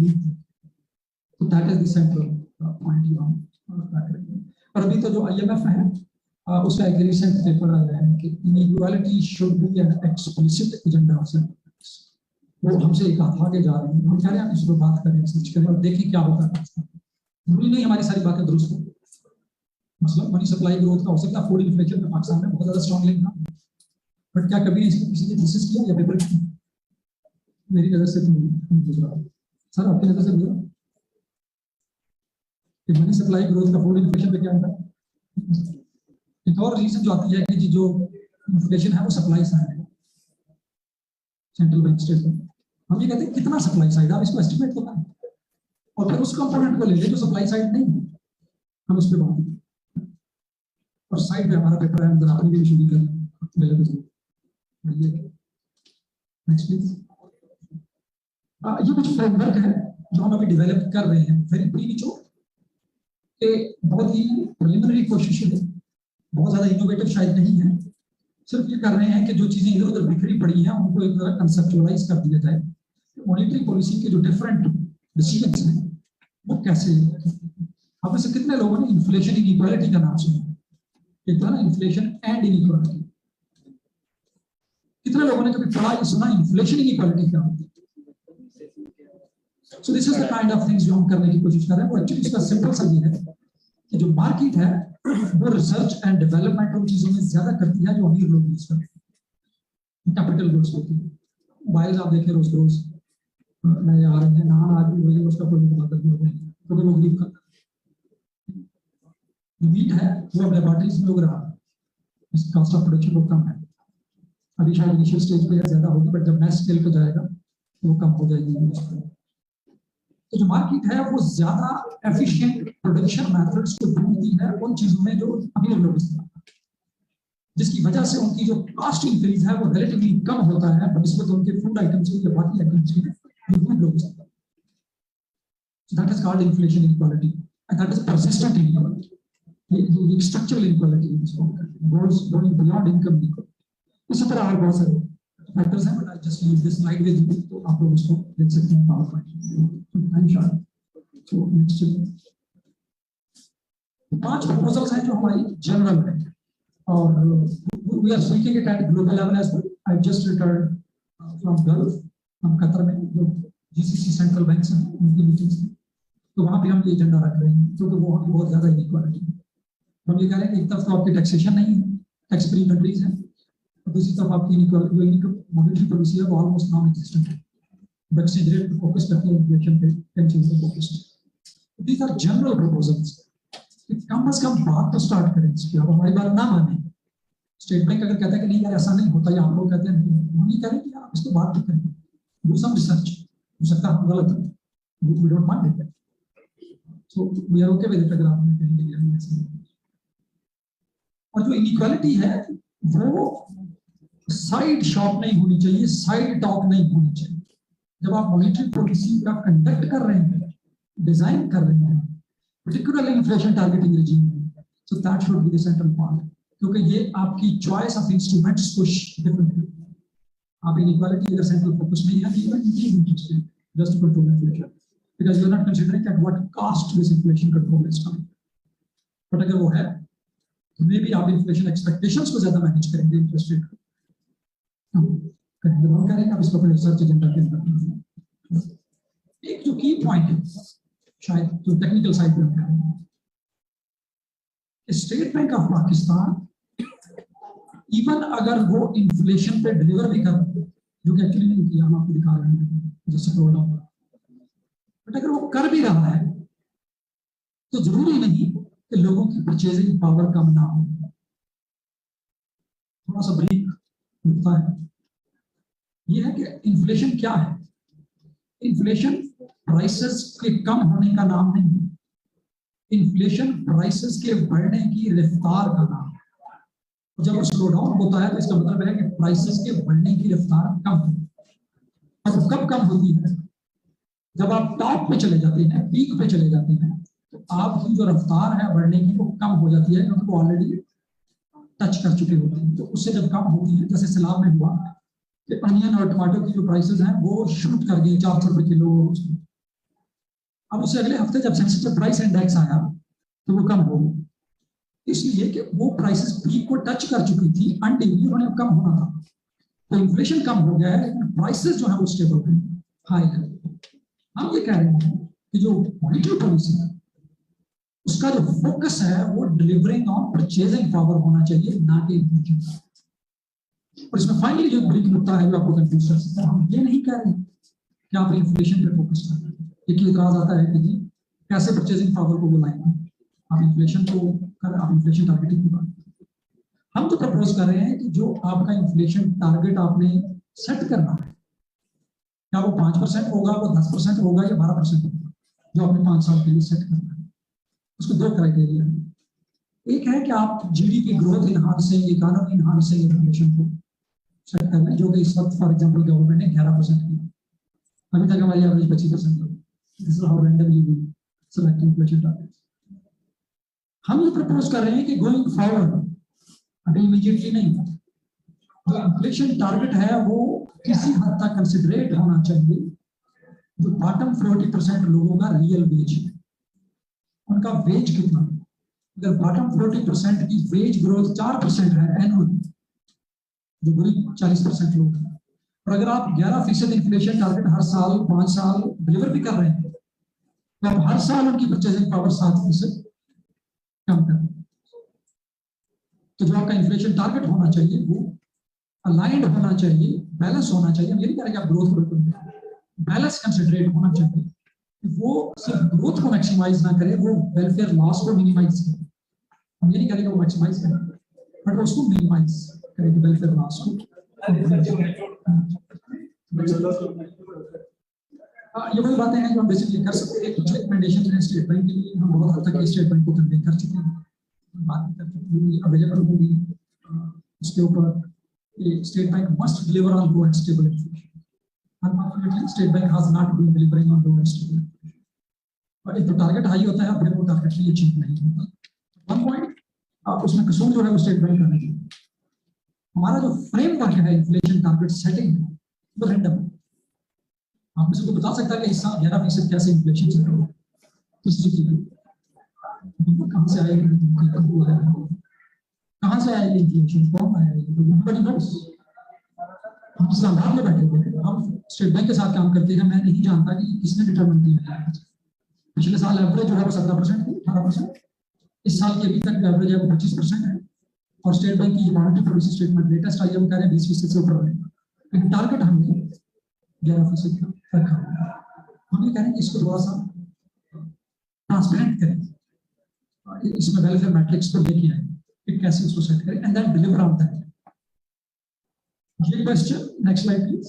तो that is the central point you हम। और अभी तो जो IMF है उसका एक रिसेंट पेपर आया है कि inequality should be an explicit agenda of central bank. वो हमसे एक हाथ आगे जा रहे हैं, हम कह रहे हैं इस पर बात करें, सर्च करें और देखें क्या होता है। जरूरी नहीं हमारी सारी बातें दुरुस्त हो, मतलब मनी सप्लाई ग्रोथ का हो सकता है, फूड इन्फ्लेशन में पाकिस्तान में बहुत ज्यादा स्ट्रॉन्ग लिंक था, बट क्या कभी इसको किसी ने थीसिस किया या पेपर किया? मेरी नजर से तो नहीं गुजरा सर, आपकी नजर से गुजरा कि मनी सप्लाई ग्रोथ का फूड इन्फ्लेशन पे क्या होता है? एक और रीजन जो आती है कि जो इन्फ्लेशन है वो सप्लाई साइड है, सेंट्रल बैंक स्टेट बैंक। हम ये कहते हैं कितना सप्लाई साइड, आप इसको एस्टिमेट करना है और फिर उस कंपोनेंट को ले लें जो सप्लाई साइड नहीं है, हम उस पर बात करें। और साइड पे हमारा पेपर है, अंदर आपने भी शुरू कर नेक्स्ट प्लीज। ये कुछ फ्रेमवर्क है जो हम अभी डेवलप कर रहे हैं, वेरी प्रीमेच्योर, बहुत ही प्रिलिमिनरी कोशिश है, बहुत ज्यादा इनोवेटिव शायद नहीं है, सिर्फ ये कर रहे हैं कि जो चीजें इधर उधर बिखरी पड़ी हैं उनको एक तरह कंसेप्चुअलाइज कर दिया जाए। मॉनेटरी पॉलिसी के जो डिफरेंट डिसीजंस हैं वो कैसे? अब से कितने लोगों ने इन्फ्लेशन इनइक्वालिटी का नाम सुना? एक था ना इन्फ्लेशन एंड इनइक्वालिटी। कितने लोगों ने कभी पढ़ा सुना इन्फ्लेशन इनइक्वालिटी क्या होती है? So this is the kind of things जो हम करने की कोशिश कर रहे हैं। वो एक्चुअली इसका सिंपल सा ये है कि जो मार्केट है वो रिसर्च एंड डेवलपमेंट उन चीजों में ज्यादा करती है जो अमीर लोग यूज करते हैं। कैपिटल गुड्स होती है, मोबाइल आप देखें रोज रोज नए आ रहे हैं, नाम आदमी वही उसका कोई मुकाबला नहीं हो रही है, तो वो गरीब का मीट है वो अब लेबोरेटरीज में उग रहा है, इस कॉस्ट ऑफ प्रोडक्शन वो कम है। अभी शायद इनिशियल स्टेज पे ज्यादा होगी, बट जब मैस स्केल पे जाएगा तो वो कम हो जाएगी। तो जो मार्केट है वो ज्यादा एफिशिएंट प्रोडक्शन मेथड्स को ढूंढती है उन चीजों में जो अमीर लोग इस्तेमाल करते हैं, जिसकी वजह से उनकी जो कॉस्ट इंक्रीज है वो रिलेटिवली कम होता है बनिस्बत उनके फूड आइटम्स की या बाकी आइटम्स की जो अमीर लोग इस्तेमाल करते हैं। That is called inflation inequality and that is persistent inequality. ये structural inequality goes going beyond income inequality. इसी तरह और बहुत सारे फैक्टर्स हैं, but I just use this slide with you तो आप लोग उसको देख सकते हैं पावर पॉइंट। तो नेक्स्ट 5 प्रपोजल्स हैं जो हमारी जनरल है और we are speaking it at global level as well. I just return from gulf, हम कतर में जो जीसीसी सेंट्रल बैंक्स हैं उनकी मीटिंग्स में, तो वहां पे हम ये एजेंडा रख रहे हैं क्योंकि वो बहुत ज्यादा इनइक्वालिटी है। हम ये कह रहे हैं कि एक तरफ तो आपकी टैक्सेशन नहीं है, टैक्स फ्री कंट्रीज है, और दूसरी तरफ आपकी मॉनेटरी पॉलिसी है वो ऑलमोस्ट नॉन एग्जिस्टेंट है। एक्सचेंज रेट पे फोकस करते हैं, इन्फ्लेशन पे, टेंशन पे focus. These are general proposals. कम से कम बात तो स्टार्ट करें इसकी। अब हमारी बात ना माने, स्टेट बैंक अगर कहता है कि नहीं यार ऐसा नहीं होता, या आप लोग कहते हैं हम नहीं करें कि आप इसको बात तो करें, डू सम रिसर्च। हो सकता है हम गलत है, we don't mind it, so we are okay with it अगर आप कहेंगे कि हम ऐसा नहीं। और जो इनइक्वालिटी है वो साइड शॉप नहीं होनी चाहिए, साइड टॉक नहीं होनी चाहिए। जब आप मॉनेटरी पॉलिसी का कंडक्ट कर रहे हैं, डिजाइन कर रहे हैं, particularly inflation targeting regime, so that should be the central part, क्योंकि ये आपकी choice of instruments push different है। आप inequality अगर central focus नहीं है, you are interested just to control inflation, because you are not considering at what cost this inflation control is coming. But अगर वो है, तो maybe आप inflation expectations को ज्यादा manage करेंगे interest rate को। जब हम करेंगे आप इसको अपने रिसर्च एजेंडा के अंदर। एक जो की पॉइंट है शायद जो टेक्निकल साइड पे हम कह रहे हैं, state bank of Pakistan even अगर वो इन्फ्लेशन पे डिलीवर भी कर, जो कि एक्चुअली नहीं किया, हम आपको दिखा रहे हैं जैसे रोल डाउन, बट अगर वो कर भी रहा है तो जरूरी नहीं कि लोगों की परचेजिंग पावर कम ना हो। थोड़ा सा ब्रीक होता है ये है कि इन्फ्लेशन क्या है। इन्फ्लेशन प्राइसेस के कम होने का नाम नहीं है, इन्फ्लेशन प्राइसेस के बढ़ने की रफ्तार का नाम है। जब स्लो डाउन होता है तो इसका मतलब है कि प्राइसेस के बढ़ने की रफ्तार कम होती है। और कब कम होती है? जब आप टॉप पे चले जाते हैं, पीक पे चले जाते हैं, तो आपकी जो रफ्तार है बढ़ने की वो कम हो जाती है, क्योंकि वो ऑलरेडी टच कर चुके होते हैं। तो उससे जब कम होती है, जैसे सैलाब में हुआ कि अनियन और टमाटो की जो प्राइसेस हैं वो शूट कर गई 400 रुपए किलो। अब उससे अगले हफ्ते जब सेंसिटिव प्राइस इंडेक्स आया तो वो कम हो गई, इसलिए कि वो प्राइसेस पीक को टच कर चुकी थी, अनडिवली उन्हें कम होना था। तो इन्फ्लेशन कम हो गया है, लेकिन प्राइसेस जो है वो स्टेबल है, हाई है। हम ये कह रहे हैं कि जो मॉनेटरी पॉलिसी है उसका जो फोकस है वो डिलीवरिंग ऑन परचेजिंग पावर होना चाहिए, ना कि इन्फ्लेशन। और इसमें फाइनली जो ब्रेक नुकता है जो आपको कंफ्यूज कर सकता है, हम ये नहीं कह रहे कि आप इन्फ्लेशन पे फोकस कर रहे हैं। एक कहा जाता है कि जी कैसे परचेजिंग पावर को बुलाएंगे, आप इन्फ्लेशन को कर, आप इन्फ्लेशन टारगेटिंग की बात। हम तो प्रपोज कर रहे हैं कि जो आपका इन्फ्लेशन टारगेट आपने सेट करना है, क्या वो 5% होगा, वो 10% होगा या 12% होगा, जो आपने 5 साल के लिए सेट करना है। उसको 2 क्राइटेरिया है। एक है कि आप GDP growth enhancing, economy enhancing inflation को सेट करना है, जो कि इस वक्त फॉर एग्जांपल गवर्नमेंट ने 11% की, अभी तक हमारी एवरेज 25% है। This is how randomly we select inflation target. हम ये प्रपोज कर रहे हैं कि गोइंग फॉरवर्ड, अभी इमीडिएटली नहीं, जो इन्फ्लेशन टारगेट है वो किसी हद तक कंसिडरेट होना चाहिए जो बॉटम 40% लोगों का रियल वेज है। उनका वेज कितना है। अगर बॉटम 40% की वेज ग्रोथ 4% है एनुअल, जो पूरी 40% लोग हैं, और अगर आप 11% इन्फ्लेशन टारगेट हर साल 5 साल डिलीवर भी कर रहे हैं, तो आप हर साल उनकी परचेजिंग पावर 7% कम कर रहे हैं। तो जो आपका इन्फ्लेशन टारगेट होना चाहिए वो अलाइंड होना चाहिए, बैलेंस होना चाहिए। हम ये नहीं कह रहे कि आप ग्रोथ को बैलेंस कंसिडरेट होना चाहिए, वो सिर्फ ग्रोथ को मैक्सिमाइज ना करे, वो वेलफेयर लॉस को मिनिमाइज करे। हम ये नहीं करेंगे वो मैक्सिमाइज करें, बट वो उसको मिनिमाइज करेंगे वेलफेयर लॉस को। ये वही बातें हैं जो हम बेसिकली कर सकते हैं। कुछ रिकमेंडेशन है स्टेट बैंक के लिए, हम बहुत हद तक स्टेट बैंक को कन्वे कर चुके हैं, बात कर चुके हैं, अवेलेबल होगी उसके ऊपर। State bank must deliver on low and stable inflation. Unfortunately, State Bank has not been delivering on low and stable inflation. But if the target high होता है, फिर वो target लिए achieve नहीं होता। One point, उसमें कसूर जो है वो स्टेट बैंक का नहीं है। हमारा जो फ्रेमवर्क है इन्फ्लेशन टारगेट सेटिंग वो रैंडम है। आप में से कोई बता सकता है कि इस साल 11% कैसे इन्फ्लेशन सेट होगा, किसी की कहाँ से आएगा, कहाँ से आएगी इन्फ्लेशन, कौन आएगा, हम इस्लामाबाद में बैठे हुए थे, हम स्टेट बैंक के साथ काम करते हैं। मैं नहीं जानता कि किसने डिटरमाइन किया है। पिछले साल एवरेज जो है वो 17% थी, 18%। इस साल की अभी तक एवरेज है वो 25% है। और स्टेट बैंक की मॉनेटरी पॉलिसी स्टेटमेंट लेटेस्ट आई है, वो कह रहे हैं 20% से ऊपर रहेगा, लेकिन टारगेट हमने 11% रखा है। हम ये कह रहे हैं कि इसको थोड़ा सा ट्रांसपेरेंट करें, इसमें वेलफेयर मैट्रिक्स को लेके आए कि कैसे उसको सेट करें and then deliver on that. ये क्वेश्चन, नेक्स्ट स्लाइड प्लीज।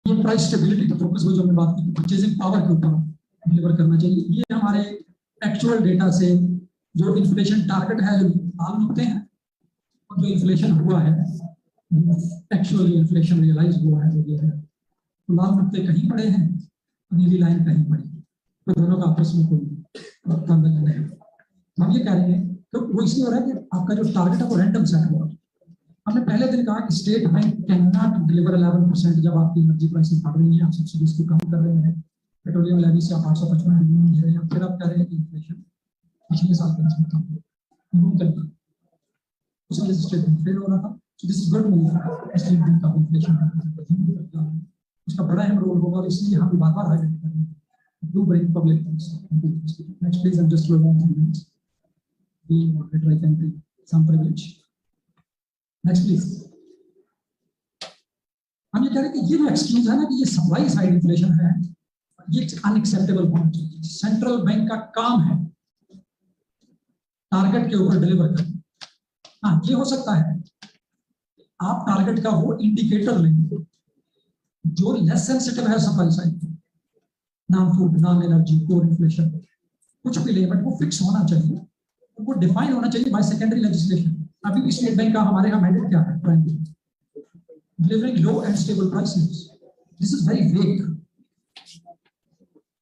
ये प्राइस स्टेबिलिटी का फोकस वो जो हमने बात की, परचेजिंग पावर के ऊपर डिलीवर करना चाहिए। ये हमारे एक्चुअल डेटा से जो इन्फ्लेशन टारगेट है, जो लाल नुकते हैं, और जो इन्फ्लेशन हुआ है, एक्चुअली इन्फ्लेशन रियलाइज हुआ है, वो ये है। तो लाल नुकते कहीं पड़े हैं, नीली लाइन कहीं पड़ी, तो दोनों का आपस में कोई तालमेल नहीं है। हम ये कह रहे हैं तो वो इसलिए हो रहा है कि आपका जो टारगेट है वो रैंडम सेट हुआ। हमने पहले दिन कहा कि state bank can not deliver 11% जब आपकी एनर्जी प्राइसेस बढ़ रही हैं, आप सब्सिडीज को कम कर रहे हैं, पेट्रोलियम लेवी से आप 855 बिलियन दे रहे हैं, फिर आप कह रहे हैं कि इन्फ्लेशन पिछले साल के निस्बत कम है, उस वजह से स्टेट बैंक फेल हो रहा था। सो this is good news, state bank का इन्फ्लेशन उसका बड़ा अहम रोल होगा, इसलिए हम बार-बार हाईलाइट कर रहे हैं to bring public policy. Next please, I am just closing 3 minutes. I can take some privilege. Next please. हम ये कह रहे हैं कि ये जो एक्सक्यूज है ना कि ये सप्लाई साइड इन्फ्लेशन है, ये अनएक्सेप्टेबल होना चाहिए। सेंट्रल बैंक का काम है टारगेट के ऊपर डिलीवर करना। हाँ, ये हो सकता है आप टारगेट का वो इंडिकेटर लेंगे जो लेस सेंसिटिव है supply side, non food, non energy, core inflation, कुछ भी ले, बट वो फिक्स होना चाहिए, वो डिफाइन होना चाहिए बाय सेकेंडरी लेजिस्लेशन। अभी भी स्टेट बैंक का हमारे यहाँ मैंडेट क्या है, primary delivering low and stable prices. This is very vague.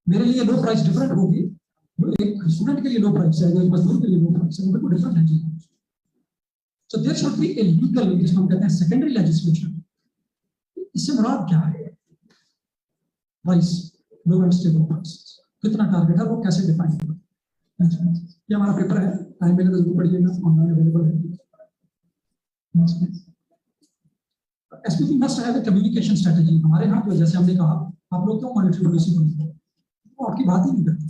मेरे लिए लो प्राइस डिफरेंट होगी, एक स्टूडेंट के लिए लो प्राइस है, एक मजदूर के लिए लो प्राइस है, वो डिफरेंट है। So there should be a legal, जिसको हम कहते हैं सेकेंडरी लेजिस्लेशन। इससे मुराद क्या है, price low and stable prices, कितना टारगेट है, वो कैसे डिफाइन होगा। ये हमारा पेपर है, टाइम मिले तो जरूर पढ़िएगा, ऑनलाइन अवेलेबल है। SPP must have a communication strategy. हमारे यहाँ जो जैसे हमने कहा, आप लोग क्यों मॉनेटरी पॉलिसी बनते हैं, वो आपकी बात ही नहीं करते,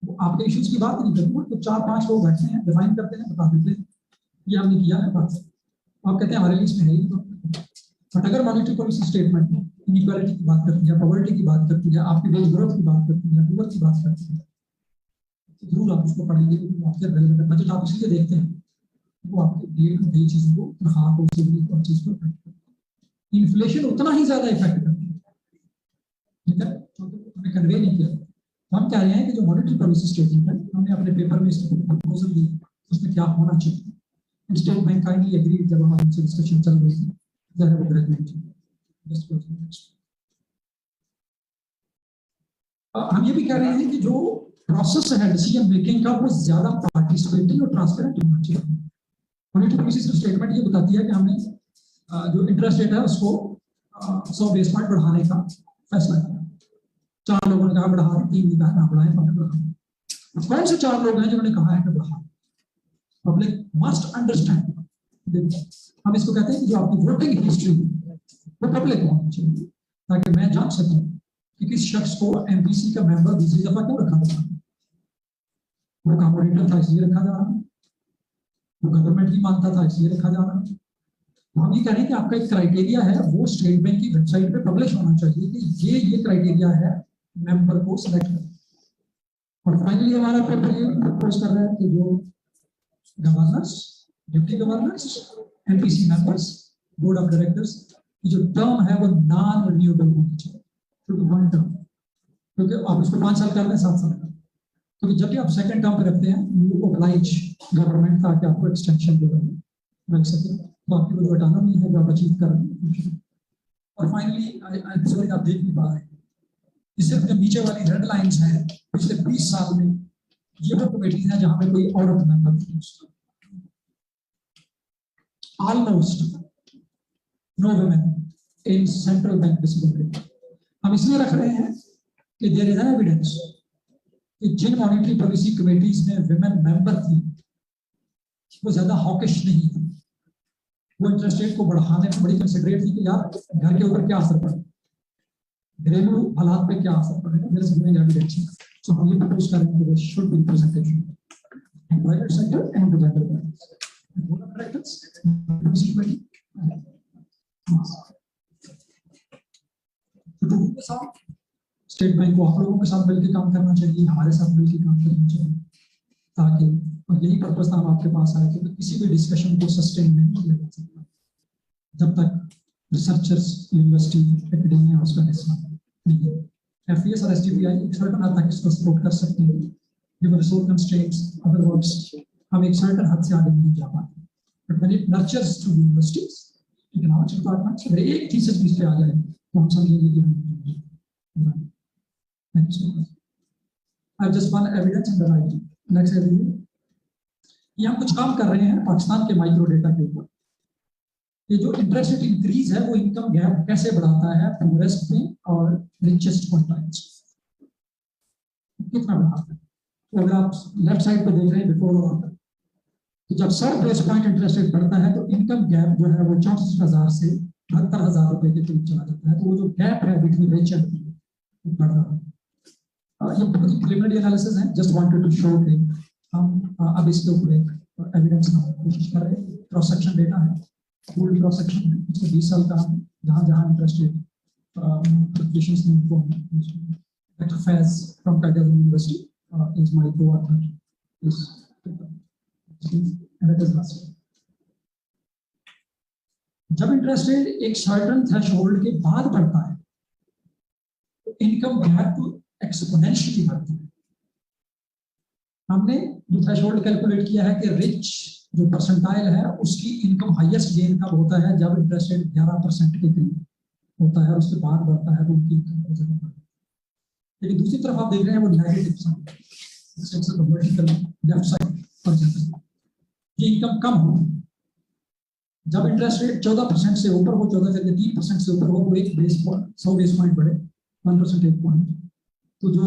वो आपके इश्यूज की बात ही नहीं करते। वो तो 4-5 लोग बैठते हैं, डिफाइन करते हैं, बता देते हैं ये हमने किया है, बात आप कहते हैं हमारे लिए इसमें है ही। बट अगर मॉनेटरी पॉलिसी स्टेटमेंट में इनइक्वालिटी की बात करती है, पॉवर्टी की बात करती है, आपकी वेज ग्रोथ की बात करती है, पुअर की बात करती है, जरूर आप उसको पढ़ेंगे, क्योंकि आपके रेलेवेंट है। बजट आप इसलिए देखते हैं, वो आपके दिए गई चीजों को, तनख्वाह को, सैलरी को, चीज को इन्फ्लेशन उतना ही ज्यादा इफेक्ट करती है, ठीक है, तो हमने कन्वे नहीं किया। तो हम कह रहे हैं कि जो मॉनेटरी पॉलिसी स्टेटमेंट है, हमने अपने पेपर में इसको प्रपोजल दी, उसमें क्या होना चाहिए। स्टेट बैंक काइंडली एग्री, जब हमारी उनसे डिस्कशन चल रही थी, हम ये भी कह रहे हैं कि जो प्रोसेस है डिसीजन मेकिंग का, वो ज्यादा पार्टिसिपेटिव और ट्रांसपेरेंट होना चाहिए। मॉनेटरी पॉलिसी स्टेटमेंट ये बताती है कि हमने जो इंटरेस्ट रेट है उसको 100 बेस पॉइंट बढ़ाने का फैसला किया, 4 लोगों ने कहा बढ़ा, 3 ने कहा ना बढ़ाए, पब्लिक बढ़ा। कौन से 4 लोग हैं जिन्होंने कहा है कि बढ़ा? Public must understand. हम इसको कहते हैं कि जो आपकी वोटिंग हिस्ट्री है वो पब्लिक होनी चाहिए, ताकि मैं जान सकूं कि किस शख्स को एमपीसी का मेंबर दूसरी दफा क्यों रखा जा रहा है। वो कॉम्पोनेटर था इसलिए रखा जा रहा है, वो गवर्नमेंट की मानता था इसलिए रखा जा रहा है। तो हम ये कह रहे हैं कि आपका एक क्राइटेरिया है, वो स्टेट बैंक की वेबसाइट पे पब्लिश होना चाहिए कि ये क्राइटेरिया है मेंबर को सिलेक्ट करना। और फाइनली हमारा पेपर ये प्रपोज कर रहा है कि जो governors, deputy governors, MPC members, board of directors की जो टर्म है वो नॉन रिन्यूएबल होनी चाहिए, क्योंकि वन टर्म, क्योंकि आप इसको 5 साल कर दें 7 साल का, क्योंकि जब भी आप सेकंड टर्म पे रखते हैं यू ऑब्लाइज गवर्नमेंट ताकि आपको एक्सटेंशन जो है मिल सके, तो आपकी जो ऑटोनॉमी है जो आप अचीव कर रहे हैं। और फाइनली आई सॉरी आप देख नहीं पा रहे हैं, इससे जो नीचे वाली रेड लाइंस हैं पिछले 20 साल में ये वो कमेटीज हैं जहां पे कोई औरत मेंबर थी, almost no women in central bank discipline. हम इसलिए रख रहे हैं कि देयर इज एन एविडेंस कि जिन मॉनेटरी पॉलिसी कमेटीज में विमेन मेंबर थी वो ज्यादा हॉकिश नहीं थी, वो इंटरेस्ट रेट को बढ़ाने में बड़ी कंसिडरेट थी कि यार घर के ऊपर क्या असर पड़े, घरेलू हालात पे क्या असर पड़ेगा, मेरे से एविडेंस। सो हम ये प्रपोज करेंगे कि should be representation in private sector and gender balance, board of directors, committee. State bank को आप लोगों के साथ मिलकर काम करना चाहिए, हमारे साथ मिलकर काम करना चाहिए, ताकि, और यही पर्पस था हम आपके पास आए कि किसी भी डिस्कशन को सस्टेन नहीं किया जा सकता जब तक रिसर्चर्स, यूनिवर्सिटी, एकेडेमिया उसका हिस्सा नहीं है। एफईएस और एसडीपीआई एक सर्टेन हद तक इसको सपोर्ट कर सकते हैं, given resource constraints, other works हम एक सर्टेन हद से आगे नहीं जा पाते, but when it nurtures to universities, economics departments, अगर एक थीसिस भी इस पे आ जाए तो हम समझेंगे कि thank you so much. I just one evidence in the writing next evidence. ये हम कुछ काम कर रहे हैं पाकिस्तान के माइक्रो डेटा के ऊपर, ये जो इंटरेस्ट रेट इंक्रीज है वो इनकम गैप कैसे बढ़ाता है पूरेस्ट में और रिचेस्ट क्वार्टाइल्स, कितना बढ़ाता है। तो अगर आप लेफ्ट साइड पे देख रहे हैं बिफोर और आफ्टर, तो जब 100 बेस पॉइंट इंटरेस्ट रेट बढ़ता है तो इनकम गैप जो है वो 64,000 से 72,000 रुपए के करीब चला जाता है। तो वो जो गैप है बिटवीन रिच एंड पुअर बढ़ रहा है। ये बहुत ही प्रिलिमिनरी एनालिसिस है, जस्ट वांटेड टू शो कि हम अब इसके ऊपर एक एविडेंस लाने की कोशिश कर रहे हैं। क्रॉस सेक्शन डेटा है, फुल क्रॉस सेक्शन है, पिछले 20 साल का हम जहां इंटरेस्ट रेट फ्लक्चुएशंस में उनको doctor Faiz from tiger university is my co-author इस जब इंटरेस्ट रेट एक सर्टेन थ्रेशोल्ड के बाद बढ़ता है तो इनकम गैप एक्सपोनेंशियली बढ़ती है। हमने जो थ्रेशोल्ड कैलकुलेट किया है कि रिच जो परसेंटाइल है उसकी इनकम हाईएस्ट गेन कब होता है, जब इंटरेस्ट रेट 11% के करीब होता है, उसके बाद बढ़ता है तो उनकी इनकम बहुत ज्यादा बढ़ती है। लेकिन दूसरी तरफ आप देख रहे हैं वो नेगेटिव साइड, लेफ्ट साइड पर ये इनकम कम हो, जब इंटरेस्ट रेट 14% से ऊपर हो, 14 करके 3% से ऊपर हो, तो एक बेस पॉइंट 100 बेस पॉइंट बढ़े 1% पॉइंट, तो जो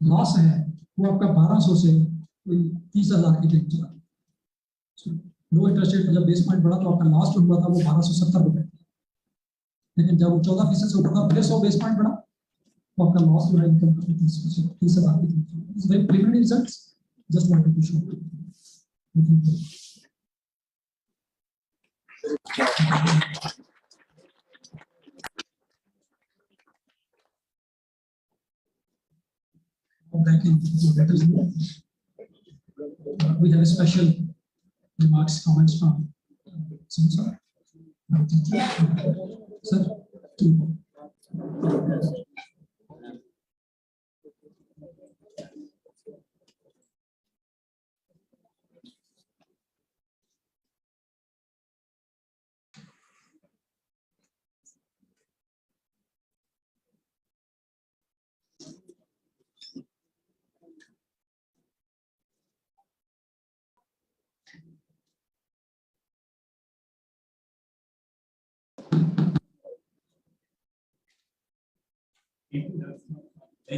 लॉस है वो आपका 1200 से कोई 30,000 के करीब चला। लो इंटरेस्ट रेट जब बेस पॉइंट बढ़ा तो आपका लॉस जो हुआ था वो 1270 रुपए, लेकिन जब वो 14% से ऊपर था फिर 100 बेस पॉइंट बढ़ा तो आपका लॉस जो है इनकम का 30,000 के करीब। It's very preliminary results, just wanted to show. We have a special remarks, comments from Sir. Sir.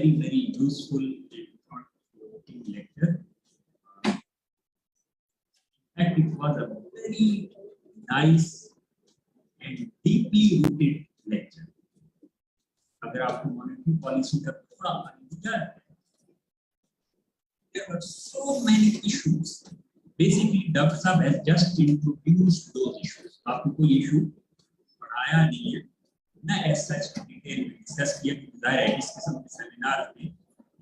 very useful and thought-provoking lecture. In fact, it was a very nice and deeply rooted lecture. अगर आपको monetary policy का थोड़ा idea है, there were so many issues. Basically, Dr. Saab has just introduced those issues. आपको कोई issue पढ़ाया नहीं है, ना as such डिटेल में डिस्कस किया, क्योंकि जाहिर है इस किस्म के सेमिनार में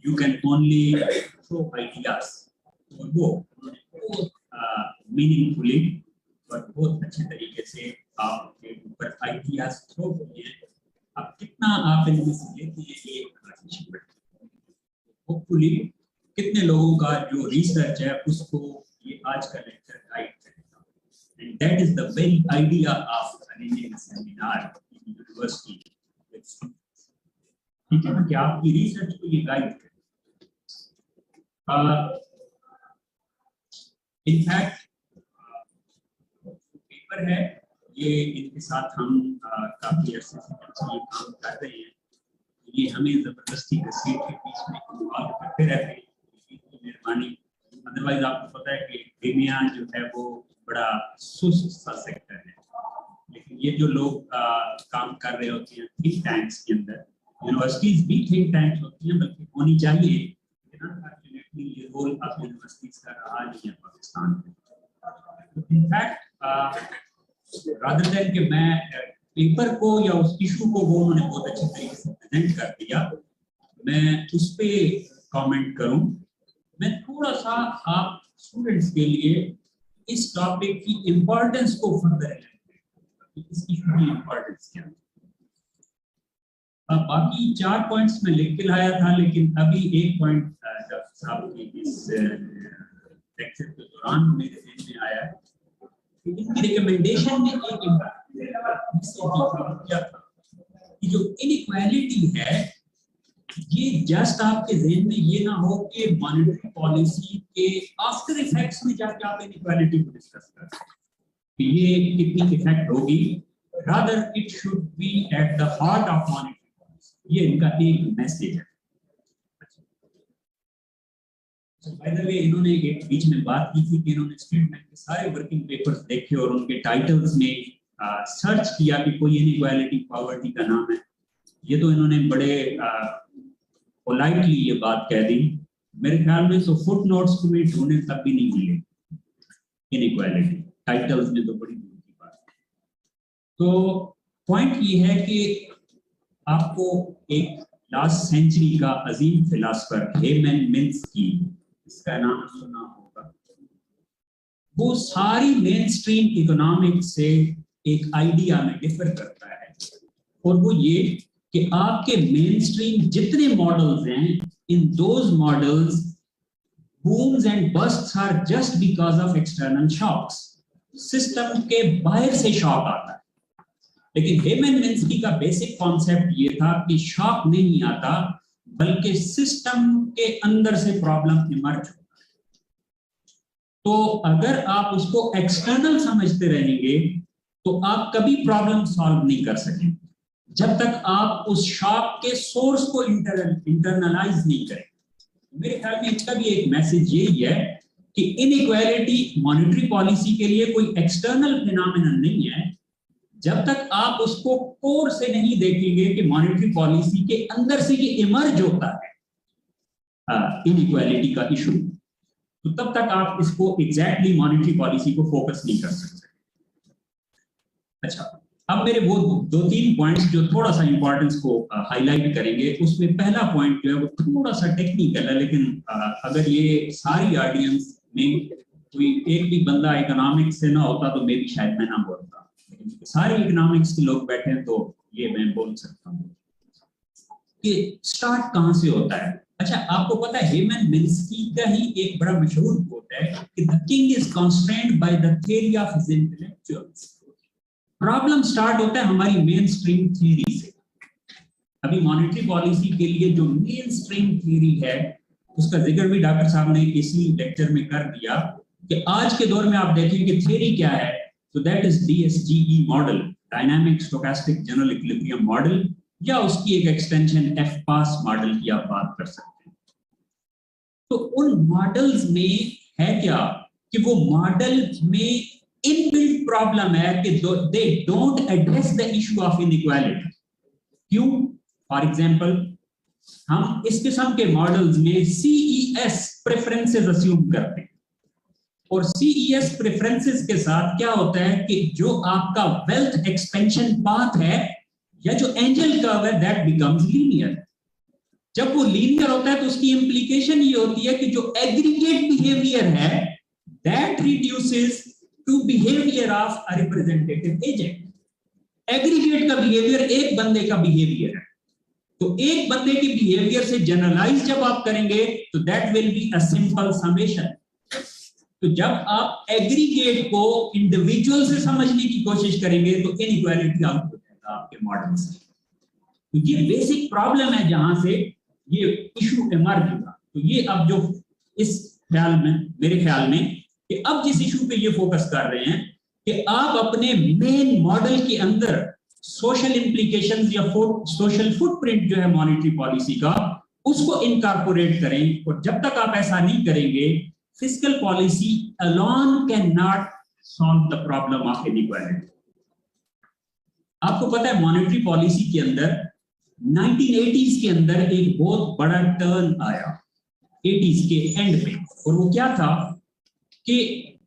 you can only throw ideas. तो वो meaningfully और बहुत अच्छे तरीके से आपके ऊपर आइडियाज थ्रो किए। अब कितना आप इनमें से लेते हैं ये होपफुली कितने लोगों का जो रिसर्च है उसको ये आज का लेक्चर गाइड करेगा। And that is the very idea of arranging a seminar in university. ठीक है ना, कि आपकी रिसर्च को ये गाइड करे। इनफैक्ट पेपर है ये, इनके साथ हम काफी अरसे से काम कर रहे हैं। ये हमें जबरदस्ती घसीट के बीच में इन्वॉल्व करते रहते हैं, इनकी मेहरबानी। अदरवाइज आपको पता है कि एकेडमिया जो है वो बड़ा सुस्त सा सेक्टर है, लेकिन ये जो लोग काम कर रहे होते हैं थिंक टैंक्स के अंदर, यूनिवर्सिटीज भी थिंक टैंक्स होती हैं, बल्कि होनी चाहिए। ये रोल अब यूनिवर्सिटीज का रहा नहीं है पाकिस्तान में। इनफैक्ट rather than कि मैं पेपर को या उस इशू को वो उन्होंने बहुत अच्छे तरीके से प्रेजेंट कर दिया, मैं उस पे कमेंट करूं। मैं थोड़ा सा आप स्टूडेंट्स के लिए इस टॉपिक की इम्पोर्टेंस को फर्दर इस इशू की इम्पोर्टेंस क्या है। बाकी 4 पॉइंट्स में लिख के लाया था, लेकिन अभी एक पॉइंट डॉक्टर साहब की इस लेक्चर के दौरान मेरे ध्यान में आया। इनकी रिकमेंडेशन में एक क्या था कि जो इनइक्वालिटी है ये जस्ट आपके ज़हन में ये ना हो कि मॉनेटरी पॉलिसी के आफ्टर इफेक्ट्स में जाके आप इनइक्वालिटी को डिस्कस करें कि ये कितनी इफेक्ट होगी। Rather it should be at the heart of monetary policy. ये इनका एक मैसेज है। बाय द वे, इन्होंने एक बीच में बात की थी कि इन्होंने स्टेट बैंक के सारे वर्किंग पेपर्स देखे और उनके टाइटल्स में सर्च किया कि कोई इनइक्वालिटी पॉवर्टी का नाम है। ये तो इन्होंने बड़े पोलाइटली ये बात कह दी। मेरे ख्याल में तो फुट नोट्स में ढूंढे तब भी नहीं मिले इनइक्वालिटी, टाइटल्स में तो बड़ी दूर की बात है। तो पॉइंट ये है कि आपको एक लास्ट सेंचुरी का अजीम फिलासफर हेमन मिन्स की, इसका नाम सुना होगा, वो सारी मेन स्ट्रीम इकोनॉमिक्स से एक आइडिया में डिफर करता है, और वो ये कि आपके मेन स्ट्रीम जितने मॉडल्स हैं, in those models booms and busts are just because of external shocks. System के बाहर से शॉक आता है, लेकिन हेमन मिन्स्की का बेसिक कॉन्सेप्ट ये था कि शॉक नहीं आता, बल्कि सिस्टम के अंदर से प्रॉब्लम इमर्ज होता है। तो अगर आप उसको एक्सटर्नल समझते रहेंगे तो आप कभी प्रॉब्लम सॉल्व नहीं कर सकेंगे, जब तक आप उस शॉक के सोर्स को इंटरनलाइज नहीं करें। मेरे ख्याल में इसका भी एक मैसेज यही है कि इनइक्वालिटी मॉनेटरी पॉलिसी के लिए कोई एक्सटर्नल फिनोमेनन नहीं है, जब तक आप उसको कोर से नहीं देखेंगे कि मॉनेटरी पॉलिसी के अंदर से ये इमर्ज होता है इनइक्वालिटी का इशू, तो तब तक आप इसको एग्जैक्टली मॉनेटरी पॉलिसी को फोकस नहीं कर सकते। अच्छा, अब मेरे वो 2-3 पॉइंट्स जो थोड़ा सा इंपॉर्टेंस को हाईलाइट करेंगे। उसमें पहला पॉइंट जो है वो थोड़ा सा टेक्निकल है, लेकिन अगर ये सारी ऑडियंस में कोई एक भी बंदा इकोनॉमिक्स से ना होता तो मे भी शायद मैं ना बोलता, सारे इकोनॉमिक्स के लोग बैठे हैं तो ये मैं बोल सकता हूँ कि स्टार्ट कहाँ से होता है। अच्छा, आपको पता है हेमन मिन्स्की का ही एक बड़ा मशहूर कोट है कि the king is constrained by the theory of his intellectuals. Problem start होता है हमारी मेन स्ट्रीम थ्योरी से। अभी मॉनेटरी पॉलिसी के लिए जो मेन स्ट्रीम थ्योरी है उसका जिक्र भी डॉक्टर साहब ने इसी लेक्चर में कर दिया कि आज के दौर में आप देखें कि थ्योरी क्या है। So that is DSGE model, Dynamic Stochastic General Equilibrium Model, या उसकी एक एक्सटेंशन FPAS मॉडल की आप बात कर सकते हैं। तो उन मॉडल्स में है क्या कि वो मॉडल में इनबिल्ट प्रॉब्लम है कि they don't address the issue of inequality. क्यों? फॉर एग्जांपल, हम इस किस्म के मॉडल्स में CES प्रेफरेंसेस अज्यूम करते हैं, और CES प्रेफरेंसेस के साथ क्या होता है कि जो आपका वेल्थ एक्सपेंशन पाथ है या जो एंजल कर्व है, दैट बिकम्स लीनियर। जब वो लीनियर होता है तो उसकी इंप्लीकेशन ये होती है कि जो एग्रीगेट बिहेवियर है that reduces to behaviour of a representative agent. Aggregate का बिहेवियर एक बंदे का बिहेवियर है, तो एक बंदे के बिहेवियर से जनरलाइज जब आप करेंगे तो that will be a simple summation. तो जब आप एग्रीगेट को इंडिविजुअल से समझने की कोशिश करेंगे तो इनइक्वालिटी आउट हो जाएगा आपके मॉडल से। तो ये बेसिक प्रॉब्लम है जहां से ये इशू इमर्ज हुआ। तो ये अब जो इस ख्याल में, मेरे ख्याल में कि अब जिस इशू पे ये फोकस कर रहे हैं कि आप अपने मेन मॉडल के अंदर सोशल इंप्लीकेशंस या सोशल फुटप्रिंट जो है मॉनेटरी पॉलिसी का, उसको इनकॉर्पोरेट करें। और जब तक आप ऐसा नहीं करेंगे, fiscal policy alone can not solve the problem of inequality. आपको पता है मॉनेटरी पॉलिसी के अंदर 1980s के अंदर एक बहुत बड़ा टर्न आया 80s के एंड पे, और वो क्या था कि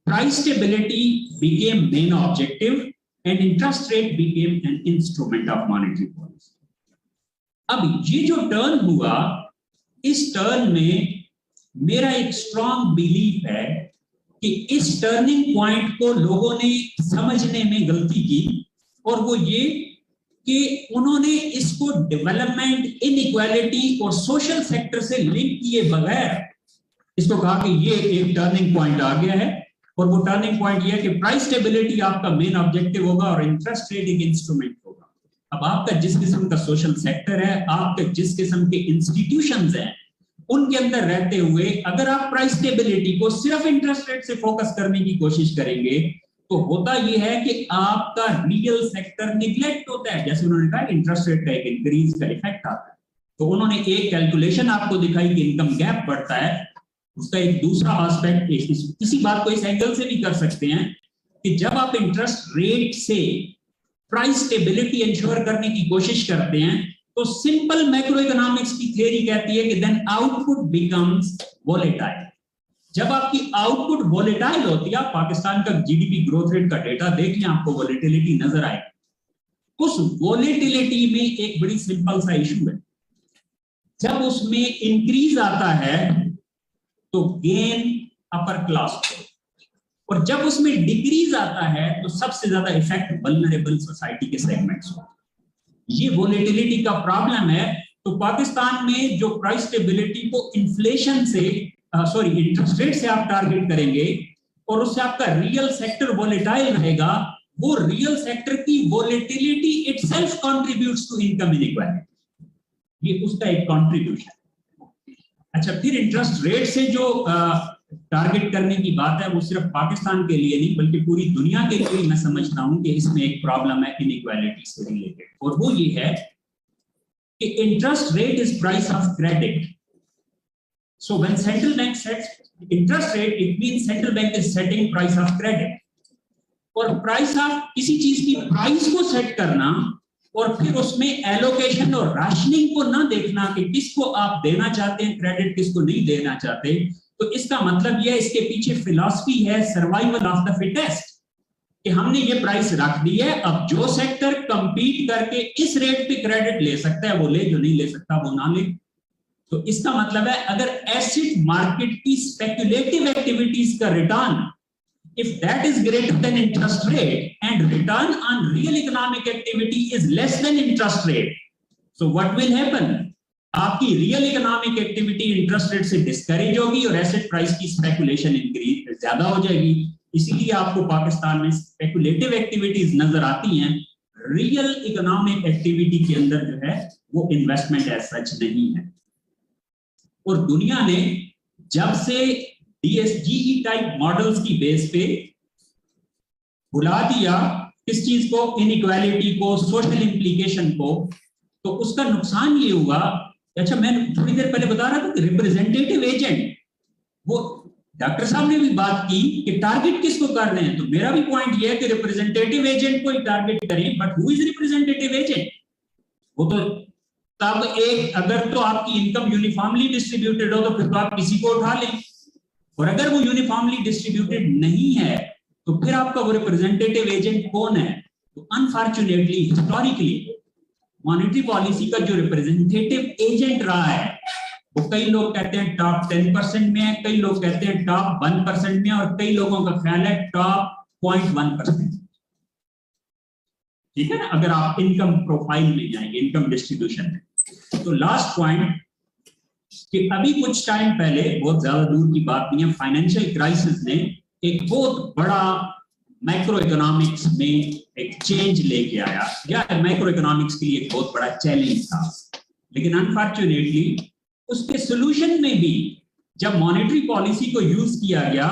price stability became main objective and interest rate became an instrument of monetary policy. अब ये जो टर्न हुआ, इस टर्न में मेरा एक स्ट्रॉन्ग बिलीफ है कि इस टर्निंग पॉइंट को लोगों ने समझने में गलती की, और वो ये कि उन्होंने इसको डेवलपमेंट, इनइक्वालिटी और सोशल सेक्टर से लिंक किए बगैर इसको कहा कि ये एक टर्निंग पॉइंट आ गया है, और वो टर्निंग पॉइंट ये है कि प्राइस स्टेबिलिटी आपका मेन ऑब्जेक्टिव होगा और इंटरेस्ट रेट एक इंस्ट्रूमेंट होगा। अब आपका जिस किस्म का सोशल सेक्टर है, आपके जिस किस्म के इंस्टीट्यूशंस हैं, उनके अंदर रहते हुए अगर आप प्राइस स्टेबिलिटी को सिर्फ इंटरेस्ट रेट से फोकस करने की कोशिश करेंगे तो होता यह है कि आपका रियल सेक्टर निग्लेक्ट होता है। जैसे उन्होंने कहा इंटरेस्ट रेट का एक इंक्रीज का इफेक्ट आता है, तो उन्होंने एक कैलकुलेशन आपको दिखाई कि इनकम गैप बढ़ता है। उसका एक दूसरा एस्पेक्ट इसी बात को इस एंगल से भी कर सकते हैं कि जब आप इंटरेस्ट रेट से प्राइस स्टेबिलिटी इंश्योर करने की कोशिश करते हैं तो सिंपल मैक्रो इकोनॉमिक्स की थ्योरी कहती है कि देन आउटपुट बिकम्स वोलेटाइल। जब आपकी आउटपुट वोलेटाइल होती है, पाकिस्तान का जीडीपी ग्रोथ रेट का डेटा देख लें, आपको वोलेटिलिटी नजर आएगी। उस वोलेटिलिटी में एक बड़ी सिंपल सा इशू है, जब उसमें इंक्रीज आता है तो गेन अपर क्लास को, और जब उसमें डिक्रीज आता है तो सबसे ज्यादा इफेक्ट वल्नरेबल सोसाइटी के सेगमेंट्स को। ये वोलेटिलिटी का प्रॉब्लम है। तो पाकिस्तान में जो प्राइस स्टेबिलिटी को इन्फ्लेशन से इंटरेस्ट रेट से आप टारगेट करेंगे और उससे आपका रियल सेक्टर वोलेटाइल रहेगा, वो रियल सेक्टर की volatility itself contributes to income inequality. ये उसका एक कंट्रीब्यूशन। अच्छा, फिर इंटरेस्ट रेट से जो टारगेट करने की बात है वो सिर्फ पाकिस्तान के लिए नहीं बल्कि पूरी दुनिया के लिए मैं समझता हूं कि इसमें एक प्रॉब्लम है इनइक्वालिटी से रिलेटेड, और वो ये है कि interest rate is price of credit. So when central bank sets interest rate, it means central bank is setting price of credit. और प्राइस ऑफ किसी चीज की प्राइस को सेट करना और फिर उसमें एलोकेशन और राशनिंग को ना देखना कि किसको आप देना चाहते हैं क्रेडिट, किसको नहीं देना चाहते, तो इसका मतलब यह, इसके पीछे फिलॉसफी है सर्वाइवल ऑफ द फिटेस्ट, कि हमने ये प्राइस रख दी है, अब जो सेक्टर कंपीट करके इस रेट पे क्रेडिट ले सकता है वो ले, जो नहीं ले सकता वो ना ले। तो इसका मतलब है अगर एसेट मार्केट की स्पेक्युलेटिव एक्टिविटीज का return, if that is greater than interest rate and return on real economic activity is less than interest rate, so what will happen? आपकी real economic activity interest rate से discourage होगी और asset price की speculation increase ज्यादा हो जाएगी। इसीलिए आपको पाकिस्तान में स्पेकुलेटिव एक्टिविटीज नजर आती हैं, रियल इकोनॉमिक एक्टिविटी के अंदर जो है वो इन्वेस्टमेंट एज सच नहीं है। और दुनिया ने जब से DSGE टाइप मॉडल्स की बेस पे बुला दिया किस चीज को, इनइक्वालिटी को, सोशल इंप्लीकेशन को, तो उसका नुकसान ये हुआ। अच्छा, मैं थोड़ी देर पहले बता रहा था कि रिप्रेजेंटेटिव एजेंट, वो डॉक्टर साहब ने भी बात की कि टारगेट किसको कर रहे हैं, तो मेरा भी पॉइंट ये है कि रिप्रेजेंटेटिव एजेंट को ही टारगेट करें, but who is representative agent? वो तो तब एक, अगर तो आपकी इनकम यूनिफॉर्मली डिस्ट्रीब्यूटेड हो तो फिर तो आप किसी को उठा लें, और अगर वो यूनिफॉर्मली डिस्ट्रीब्यूटेड नहीं है तो फिर आपका वो रिप्रेजेंटेटिव एजेंट कौन है? तो अनफॉर्चुनेटली हिस्टोरिकली मॉनेटरी पॉलिसी का जो रिप्रेजेंटेटिव एजेंट रहा है वो कई लोग कहते हैं टॉप 10% में है, कई लोग कहते हैं टॉप 1% में, और कई लोगों का ख्याल है टॉप 0.1%। ठीक है ना, अगर आप इनकम प्रोफाइल में जाएंगे, इनकम डिस्ट्रीब्यूशन में। तो लास्ट पॉइंट कि अभी कुछ टाइम पहले, बहुत ज्यादा दूर की बात नहीं है, फाइनेंशियल क्राइसिस ने एक बहुत बड़ा मैक्रो इकोनॉमिक्स में एक चेंज लेके आया, या मैक्रो इकोनॉमिक्स के लिए एक बहुत बड़ा चैलेंज था। लेकिन अनफॉर्चुनेटली उसके सॉल्यूशन में भी जब मॉनेटरी पॉलिसी को यूज किया गया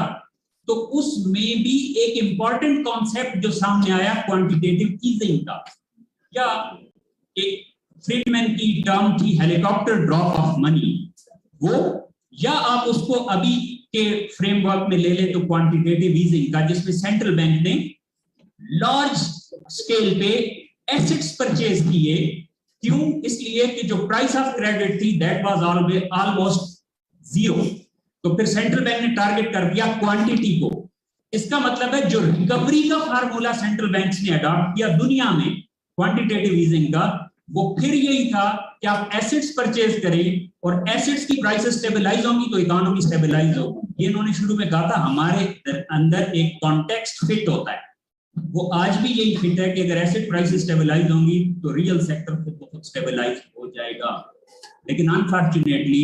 तो उसमें भी एक इंपॉर्टेंट कॉन्सेप्ट जो सामने आया क्वांटिटेटिव ईजिंग का, या एक फ्रीडमैन की टर्म थी हेलीकॉप्टर ड्रॉप ऑफ मनी, वो, या आप उसको अभी के फ्रेमवर्क में ले ले तो क्वांटिटेटिव ईजिंग का, जिसमें सेंट्रल बैंक ने लार्ज स्केल पे एसेट्स परचेज किए। क्यों? इसलिए कि जो प्राइस ऑफ क्रेडिट थी दैट वाज ऑलमोस्ट जीरो, तो फिर सेंट्रल बैंक ने टारगेट कर दिया क्वांटिटी को। इसका मतलब है जो रिकवरी का फार्मूला सेंट्रल बैंक्स ने अडॉप्ट किया दुनिया में क्वांटिटेटिव ईजिंग का, वो फिर यही था कि आप एसेट्स परचेज करें और एसेट्स की प्राइसेस स्टेबलाइज होंगी तो इकोनॉमी स्टेबलाइज होगी। ये इन्होंने शुरू में कहा था, हमारे अंदर एक कॉन्टेक्स्ट फिट होता है, वो आज भी यही फिट है कि अगर एसेट प्राइसेस स्टेबलाइज होंगी तो रियल सेक्टर खुद ब खुद स्टेबलाइज हो जाएगा। लेकिन unfortunately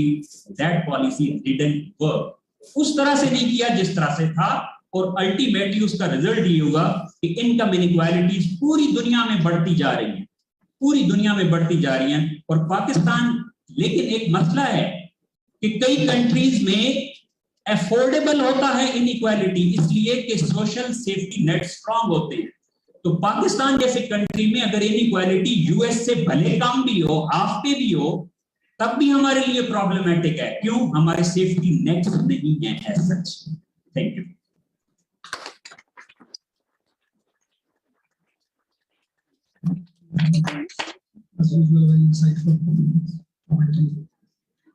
that policy didn't work, उस तरह से नहीं किया जिस तरह से था, और अल्टीमेटली उसका रिजल्ट ये होगा कि इनकम इनइक्वालिटीज पूरी दुनिया में बढ़ती जा रही हैं, पूरी दुनिया में बढ़ती जा रही हैं। और पाकिस्तान, लेकिन एक मसला है कि कई कंट्रीज में अफोर्डेबल होता है इनइक्वालिटी, इसलिए कि सोशल सेफ्टी नेट स्ट्रांग होते हैं। तो पाकिस्तान जैसे कंट्री में अगर इनइक्वालिटी यूएस से भले कम भी हो, हाफ पे भी हो, तब भी हमारे लिए प्रॉब्लमेटिक है। क्यों? हमारे सेफ्टी नेट नहीं है एज सच। Thank you.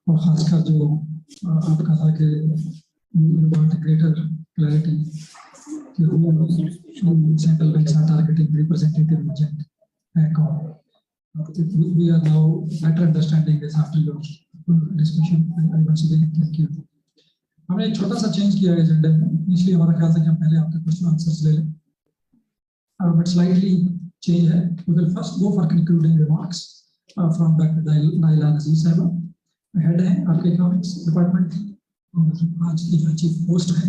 और खासकर जो आपका था कि greater clarity central banks are targeting representative agent है कौन। We are now better understanding this after your discussion. I once again thank you. हमने एक छोटा सा चेंज किया है एजेंडा में, इसलिए हमारा ख्याल था कि हम पहले आपके क्वेश्चन आंसर्स ले लें, बट स्लाइटली चेंज है। We will first go for concluding remarks from Dr. Naila Nazir साहिबा, हेड है आपके इकोनॉमिक्स डिपार्टमेंट की, और आज की जो चीफ पोस्ट है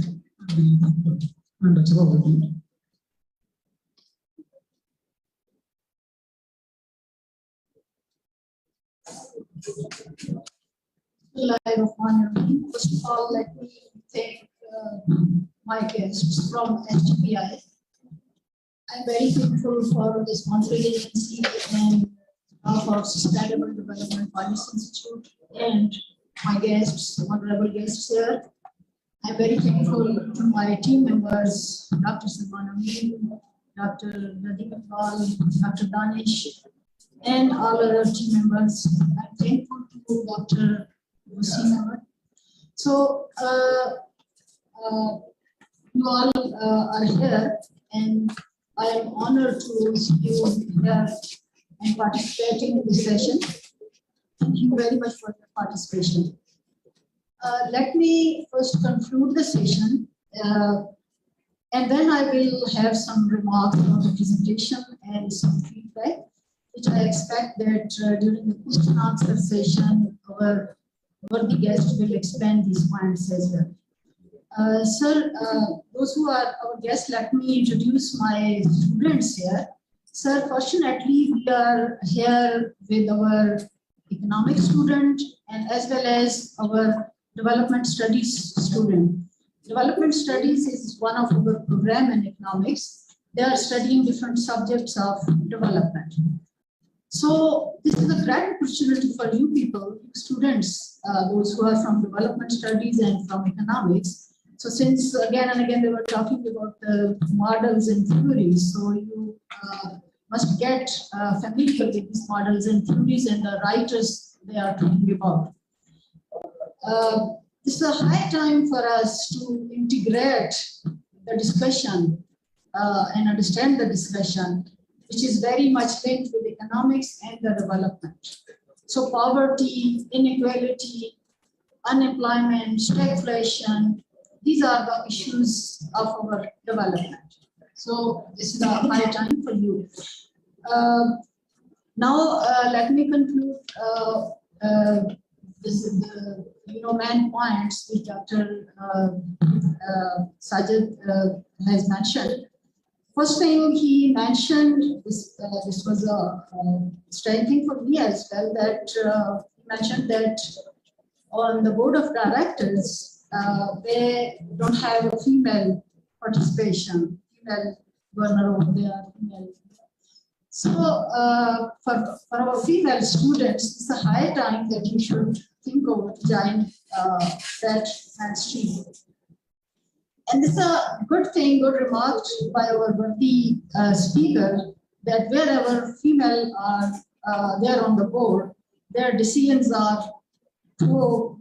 एंड अच्छा overview. First of all, let me thank my guests from SDPI. I'm very thankful for the sponsoring agency and of our Sustainable Development Policy Institute and my guests, honorable guests here. I'm very thankful to my team members, Dr. Sajid Amin, Dr. Dr. Danish, and all other team members. I'm thankful to Dr. Waseem. So, you all are here, and I am honored to see you here and participating in this session. Thank you very much for your participation. Let me first conclude the session, and then I will have some remarks on the presentation and some feedback, which I expect that during the question answer session, our worthy guest will expand these points as well. Sir, those who are our guests, let me introduce my students here. Sir, fortunately, we are here with our economic student and as well as our development studies student. Development studies is one of our program in economics. They are studying different subjects of development. So this is a great opportunity for you people, students, those who are from development studies and from economics. So since again and again they were talking about the models and theories, so you must get familiar with these models and theories and the writers they are talking about. This is a high time for us to integrate the discussion and understand the discussion, which is very much linked with economics and the development. So poverty, inequality, unemployment, stagflation, these are the issues of our development. So this is a high time for you. Now let me conclude this is the main points which Dr. Sajid has mentioned. First thing he mentioned, this was a strange thing for me as well, that he mentioned that on the board of directors, they don't have a female participation, female governor over there, female. So for our female students, it's a high time that you should think of to join that stream. And this is a good thing, good remark by our worthy speaker, that wherever female are there on the board, their decisions are poor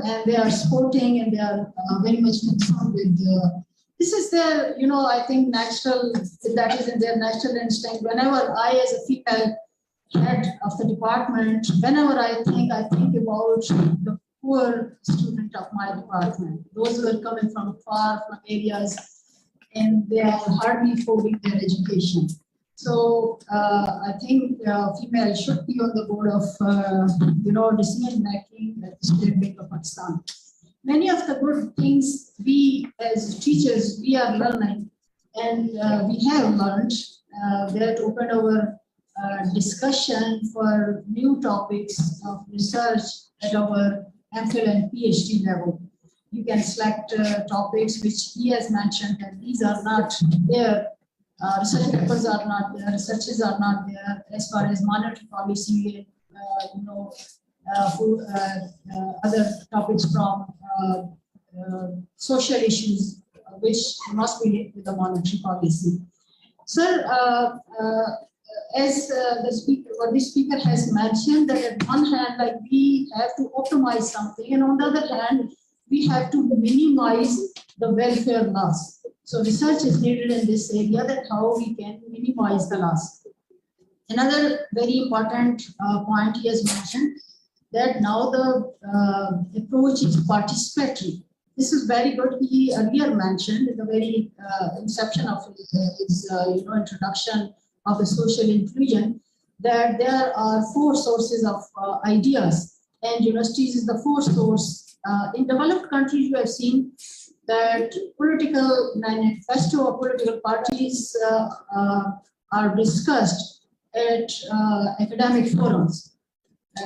and they are supporting and they are very much concerned with this is their, I think natural, that is in their natural instinct. Whenever I as a female head of the department, whenever I think about the poor student of my department, those who are coming from far from areas and they are hardly affording their education. So I think female should be on the board of decision making at the State Bank of Pakistan. Many of the good things we as teachers we are learning, and we have learned that opened our discussion for new topics of research at our MPhil and PhD level. You can select topics which he has mentioned, and these are not there. Research papers are not there, researches are not there as far as monetary policy, other topics from social issues which must be linked with the monetary policy. Sir, as the speaker has mentioned, that at one hand, like we have to optimize something, and on the other hand, we have to minimize the welfare loss. So research is needed in this area, that how we can minimize the loss. Another very important point he has mentioned, that now the approach is participatory. This is very good. He earlier mentioned in the very inception of his introduction of the social inclusion, that there are 4 sources of ideas, and universities is the 4th source. In developed countries, you have seen that political manifesto or political parties are discussed at academic forums.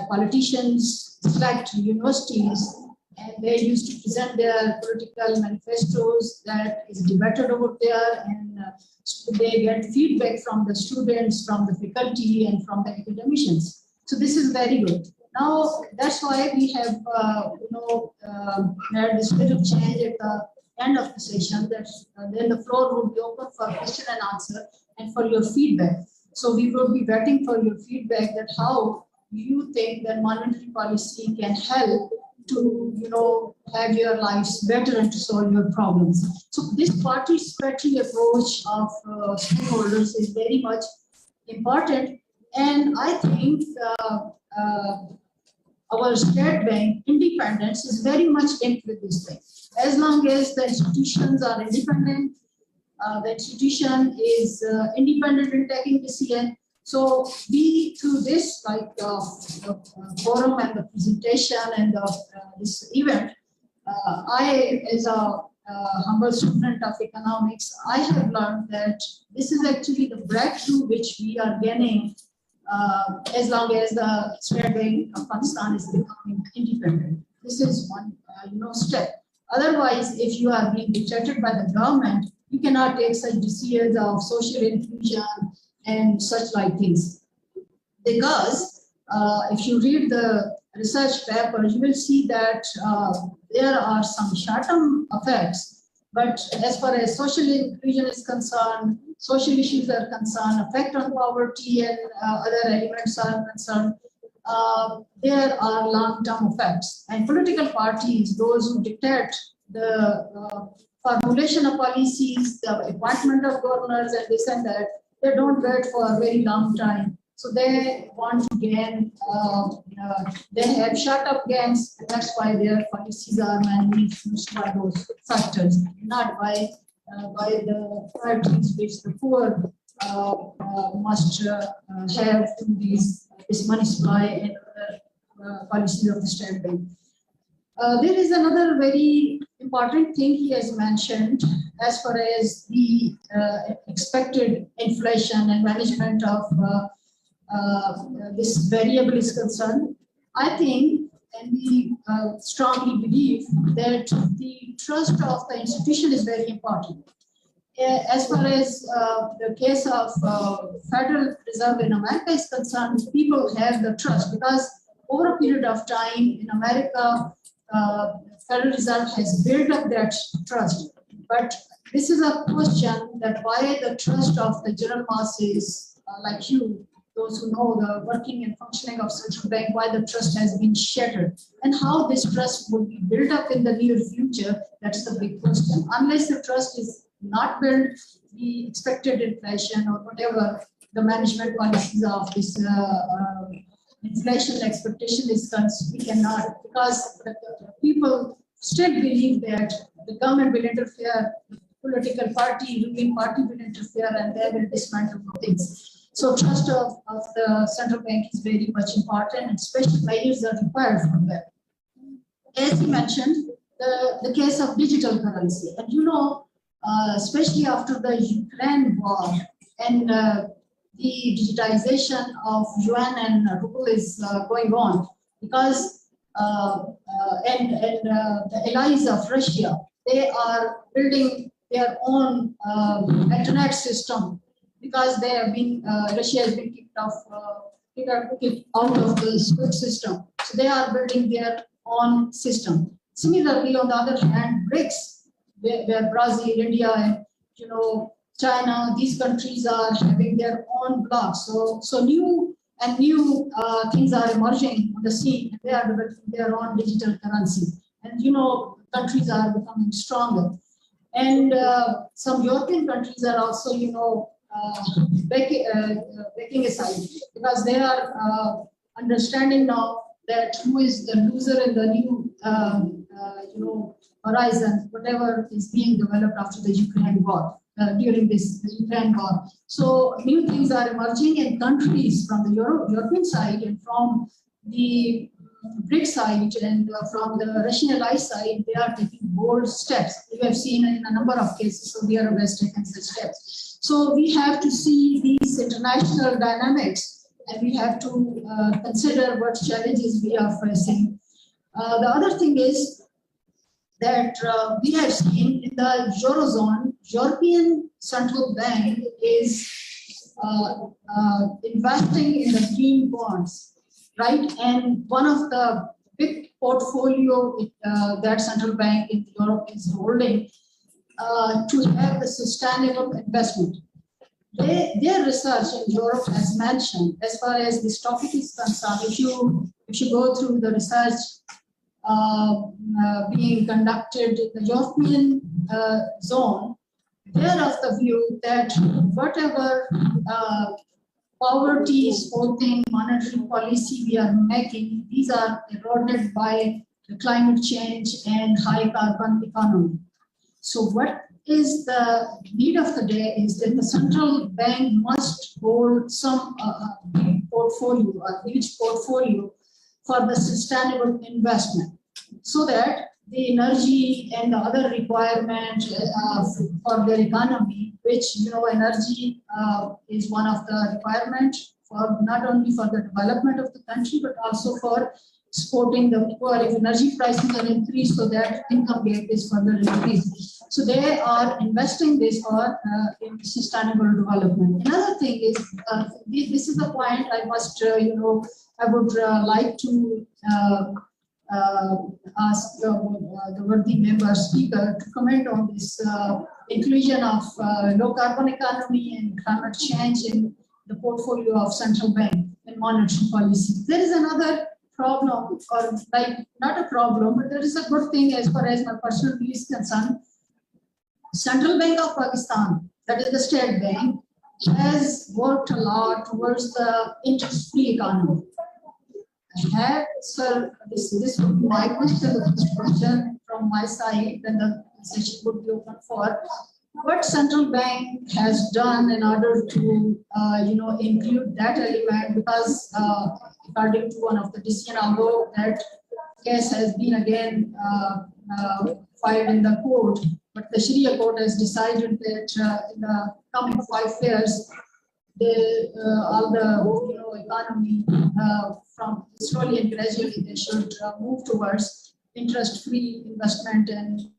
Politicians select universities and they used to present their political manifestos that is debated over there, and they get feedback from the students, from the faculty, and from the academicians. So this is very good. Now that's why we have made this bit of change at the end of the session, that then the floor will be open for question and answer and for your feedback. So we will be waiting for your feedback, that how you think that monetary policy can help to have your lives better and to solve your problems. So this participatory approach of stakeholders is very much important, and I think our State Bank independence is very much linked with this thing. As long as the institutions are independent, the institution is independent in taking decision. So we, through this forum and the presentation and this event, I, as a humble student of economics, I have learned that this is actually the breakthrough which we are gaining as long as the State Bank of Pakistan is becoming independent. This is one step. Otherwise, if you are being dictated by the government, you cannot take such decisions of social inclusion and such like things. because if you read the research paper, you will see that there are some short-term effects, but as far as social inclusion is concerned, social issues are concerned, effect on poverty and other elements are concerned, there are long-term effects. And political parties, those who dictate the formulation of policies, the appointment of governors and this and that, they don't wait for a very long time. So they want to gain, they have short-term gains, and that's why their policies are mainly influenced by those factors, not by the priorities which the poor must have to this money supply and policies of the state bank. There is another very important thing he has mentioned as far as the expected inflation and management of this variable is concerned. I think, and we strongly believe, that the trust of the institution is very important. As far as the case of Federal Reserve in America is concerned, people have the trust because over a period of time in America, Federal Reserve has built up that trust. But this is a question that why the trust of the general masses like you, those who know the working and functioning of central bank, why the trust has been shattered and how this trust will be built up in the near future, that's the big question. Unless the trust is not built, the expected inflation or whatever the management policies of this inflation expectation is concerned, we cannot, because the people still believe that the government will interfere, the political party, ruling party will interfere, and they will dismantle things. So trust of the central bank is very much important, and special measures are required from that. As he mentioned, the case of digital currency, and you know, especially after the Ukraine war and the digitization of yuan and ruble is going on, because the allies of Russia, they are building their own internet system because they have been Russia has been kicked out of the SWIFT system, so they are building their own system. Similarly, on the other hand, BRICS, where Brazil, India, and China, these countries are having their own blocks. So new things are emerging on the scene. They are developing their own digital currency, and countries are becoming stronger. And some European countries are also backing aside because they are understanding now that who is the loser in the new horizon, whatever is being developed after the Ukraine war, during this Ukraine war. So new things are emerging, and countries from the European side and from the BRICS side and from the Russian ally side, they are taking bold steps. We have seen in a number of cases Saudi Arabia has taken such steps. So we have to see these international dynamics, and we have to consider what challenges we are facing. The other thing is that we have seen in the Eurozone, European Central Bank is investing in the green bonds, right? And one of the big portfolio that Central Bank in Europe is holding to have the sustainable investment. Their research in Europe has mentioned, as far as this topic is concerned, if you go through the research being conducted in the European zone, they are of the view that whatever poverty supporting monetary policy we are making, these are eroded by the climate change and high carbon economy. So what is the need of the day is that the central bank must hold some big portfolio, a huge portfolio for the sustainable investment, so that the energy and the other requirement for their economy, which energy is one of the requirements for not only for the development of the country but also for supporting the poor if energy prices are increased, so that income gap is further increased. So they are investing this for in sustainable development. Another thing is, this is the point I must, I would like to ask the worthy member speaker to comment on this inclusion of low carbon economy and climate change in the portfolio of central bank and monetary policy. There is another problem, or like not a problem, but there is a good thing as far as my personal view is concerned. Central Bank of Pakistan, that is the State Bank, has worked a lot towards the interest-free economy. Sir, this would be my question from my side, then the session would be open for what central bank has done in order to, include that element, because according to one of the decision, although that case has been again filed in the court, but the Sharia court has decided that in the coming 5 years, all the economy from slowly and gradually they should move towards interest-free investment and